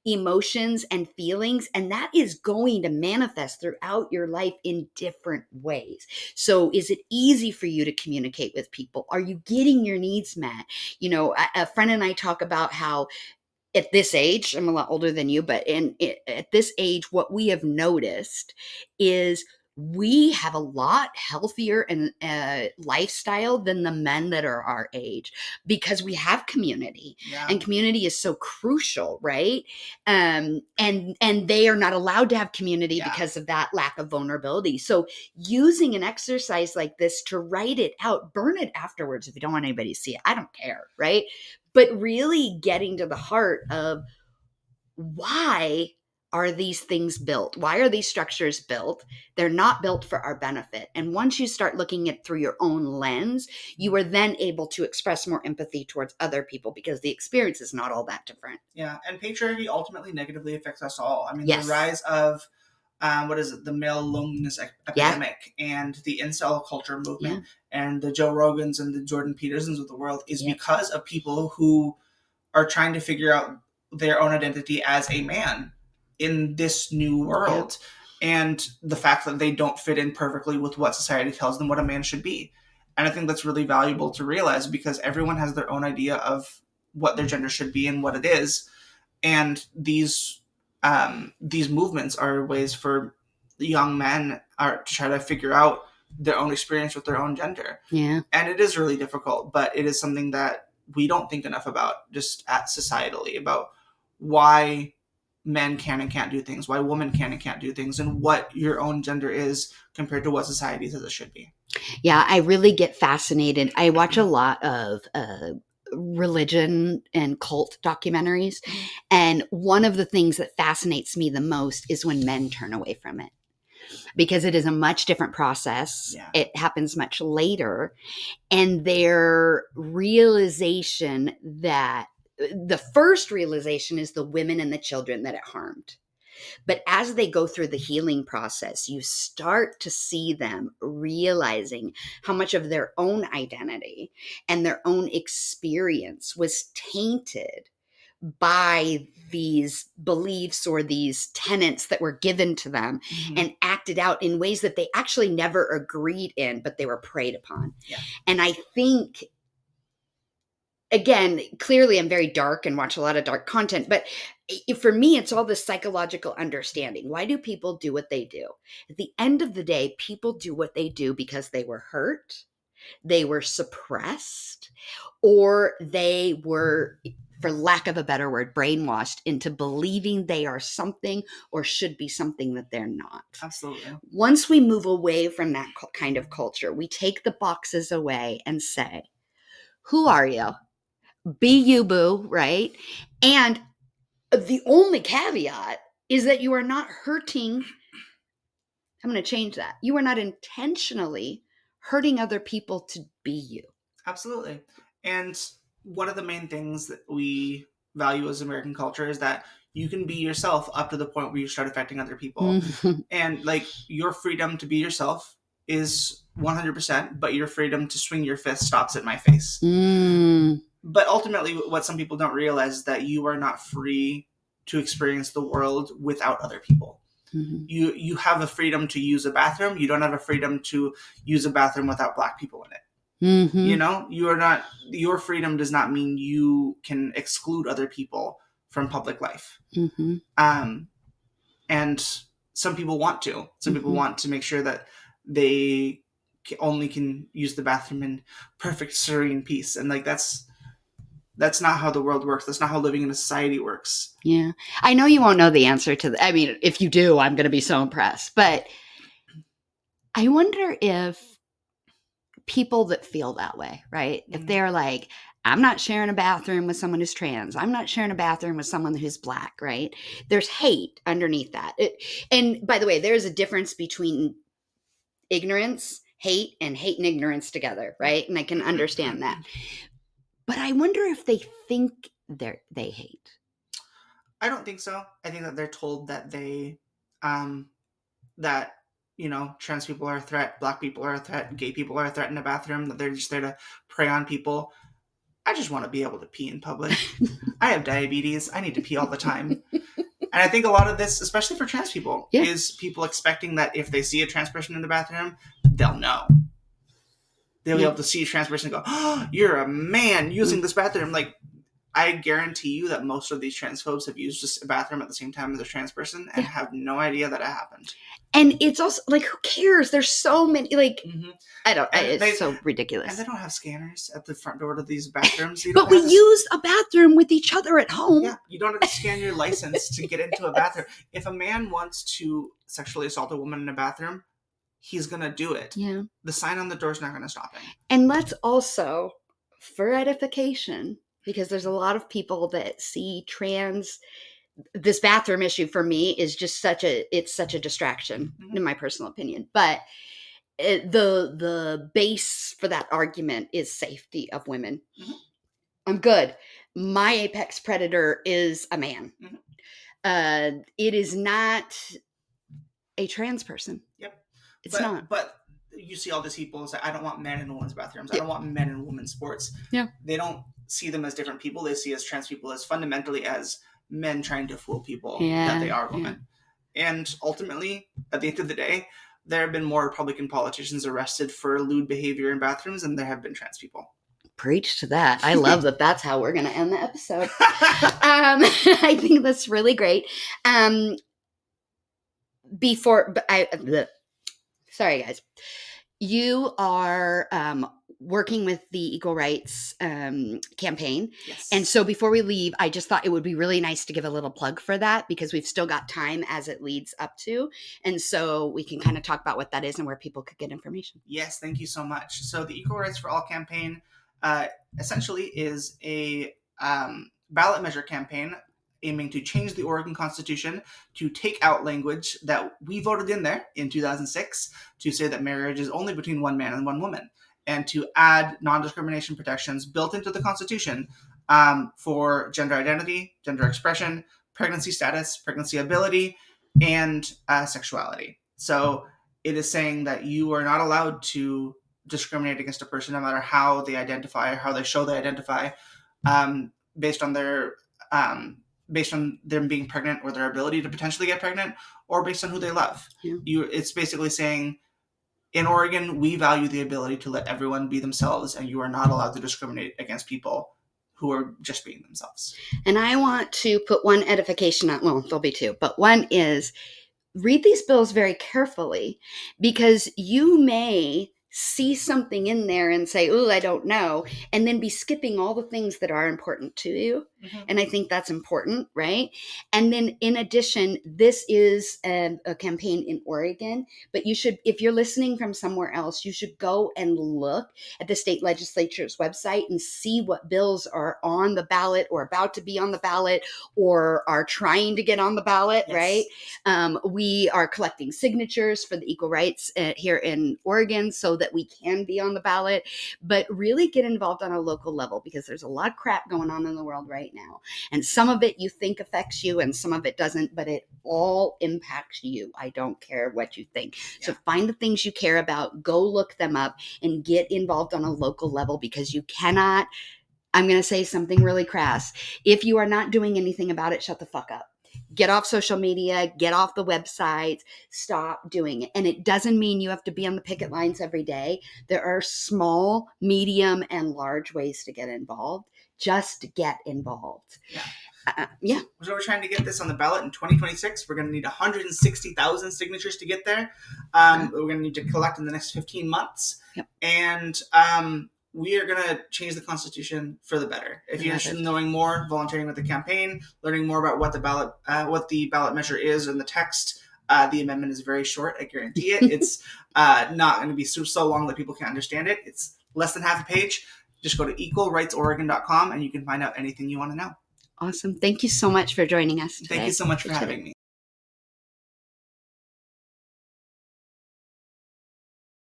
emotions and feelings, and that is going to manifest throughout your life in different ways. So is it easy for you to communicate with people? Are you getting your needs met? You know, a friend and I talk about how at this age, I'm a lot older than you, but at this age, what we have noticed is we have a lot healthier and lifestyle than the men that are our age, because we have community, and community is so crucial, right? And they are not allowed to have community because of that lack of vulnerability. So using an exercise like this to write it out, burn it afterwards if you don't want anybody to see it, I don't care, right? But really getting to the heart of why are these things built? Why are these structures built? They're not built for our benefit. And once you start looking at it through your own lens, you are then able to express more empathy towards other people because the experience is not all that different. Yeah, and patriarchy ultimately negatively affects us all. I mean, Yes. the rise of what is it, the male loneliness epidemic, and the incel culture movement, and the Joe Rogans and the Jordan Petersons of the world is because of people who are trying to figure out their own identity as a man in this new world, and the fact that they don't fit in perfectly with what society tells them what a man should be. And I think that's really valuable to realize, because everyone has their own idea of what their gender should be and what it is. And these movements are ways for young men are to try to figure out their own experience with their own gender. Yeah. And it is really difficult, but it is something that we don't think enough about, just at societally, about why men can and can't do things, why women can and can't do things, and what your own gender is compared to what society says it should be. Yeah, I really get fascinated. I watch a lot of religion and cult documentaries. And one of the things that fascinates me the most is when men turn away from it, because it is a much different process. Yeah. It happens much later. And their realization that the first realization is the women and the children that it harmed. But as they go through the healing process, you start to see them realizing how much of their own identity and their own experience was tainted by these beliefs or these tenets that were given to them and acted out in ways that they actually never agreed in, but they were preyed upon. Yeah. And I think, again, clearly I'm very dark and watch a lot of dark content, but for me, it's all this psychological understanding. Why do people do what they do? At the end of the day, people do what they do because they were hurt, they were suppressed, or they were, for lack of a better word, brainwashed into believing they are something or should be something that they're not. Absolutely. Once we move away from that kind of culture, we take the boxes away and say, who are you? Be you, boo, right? And the only caveat is that you are not hurting. I'm going to change that. You are not intentionally hurting other people to be you. Absolutely. And one of the main things that we value as American culture is that you can be yourself up to the point where you start affecting other people. And like, your freedom to be yourself is 100%, but your freedom to swing your fist stops at my face. But ultimately, what some people don't realize is that you are not free to experience the world without other people. You have a freedom to use a bathroom. You don't have a freedom to use a bathroom without Black people in it. You know, you are not, your freedom does not mean you can exclude other people from public life. And some people want to. Some people want to make sure that they only can use the bathroom in perfect, serene peace. And like, that's not how the world works. That's not how living in a society works. Yeah. I know you won't know the answer to that. I mean, if you do, I'm going to be so impressed. But I wonder if people that feel that way, right? If they're like, I'm not sharing a bathroom with someone who's trans, I'm not sharing a bathroom with someone who's Black, right? There's hate underneath that. And by the way, there's a difference between ignorance, hate, and hate and ignorance together, right? And I can understand that. But I wonder if they think they hate. I don't think so. I think that they're told that they, that, you know, trans people are a threat, Black people are a threat, gay people are a threat in a bathroom, that they're just there to prey on people. I just want to be able to pee in public. I have diabetes. I need to pee all the time. And I think a lot of this, especially for trans people, is people expecting that if they see a trans person in the bathroom, they'll know. They'll be able to see a trans person and go, oh, you're a man using this bathroom. Like, I guarantee you that most of these transphobes have used just a bathroom at the same time as a trans person and have no idea that it happened. And it's also like, who cares? There's so many, like, it's so ridiculous. And they don't have scanners at the front door to these bathrooms. But we use a bathroom with each other at home. Yeah, you don't have to scan your license to get into a bathroom. If a man wants to sexually assault a woman in a bathroom, he's going to do it. Yeah. The sign on the door is not going to stop him. And let's also, for edification, because there's a lot of people that see this bathroom issue for me is just such a distraction, in my personal opinion. But the base for that argument is safety of women. I'm good. My apex predator is a man. It is not a trans person. Yep. It's not. But you see all these people say, I don't want men in women's bathrooms. I don't want men in women's sports. Yeah. They don't see them as different people. They see as trans people as fundamentally as men trying to fool people that they are women. And ultimately, at the end of the day, there have been more Republican politicians arrested for lewd behavior in bathrooms than there have been trans people. Preach to that. I love that. That's how we're going to end the episode. I think that's really great. Sorry, guys. You are working with the Equal Rights campaign. Yes. And so before we leave, I just thought it would be really nice to give a little plug for that because we've still got time as it leads up to. And so we can kind of talk about what that is and where people could get information. Yes, thank you so much. So the Equal Rights for All campaign essentially is a ballot measure campaign aiming to change the Oregon Constitution to take out language that we voted in there in 2006 to say that marriage is only between one man and one woman, and to add non-discrimination protections built into the Constitution for gender identity, gender expression, pregnancy status, pregnancy ability, and sexuality. So it is saying that you are not allowed to discriminate against a person no matter how they identify or how they show they identify based on them being pregnant or their ability to potentially get pregnant or based on who they love. Yeah. It's basically saying, in Oregon, we value the ability to let everyone be themselves, and you are not allowed to discriminate against people who are just being themselves. And I want to put one edification on, well, there'll be two, but one is read these bills very carefully because you may see something in there and say, oh, I don't know, and then be skipping all the things that are important to you. Mm-hmm. And I think that's important, right? And then in addition, this is a campaign in Oregon, but you should, if you're listening from somewhere else, you should go and look at the state legislature's website and see what bills are on the ballot or about to be on the ballot or are trying to get on the ballot, yes. Right? We are collecting signatures for the equal rights here in Oregon so that we can be on the ballot, but really get involved on a local level because there's a lot of crap going on in the world right now. And some of it you think affects you and some of it doesn't, but it all impacts you. I don't care what you think. Yeah. So find the things you care about, go look them up and get involved on a local level because you cannot, I'm going to say something really crass. If you are not doing anything about it, shut the fuck up. Get off social media, get off the websites, stop doing it. And it doesn't mean you have to be on the picket lines every day. There are small, medium, and large ways to get involved. Just get involved. Yeah. So we're trying to get this on the ballot in 2026. We're going to need 160,000 signatures to get there. We're going to need to collect in the next 15 months. Yep. And we are going to change the Constitution for the better. If you're interested in knowing more, volunteering with the campaign, learning more about what the ballot measure is and the text, the amendment is very short. I guarantee it. It's not going to be so long that people can't understand it. It's less than half a page. Just go to equalrightsoregon.com and you can find out anything you want to know. Awesome. Thank you so much for joining us today. Thank you so much for having me.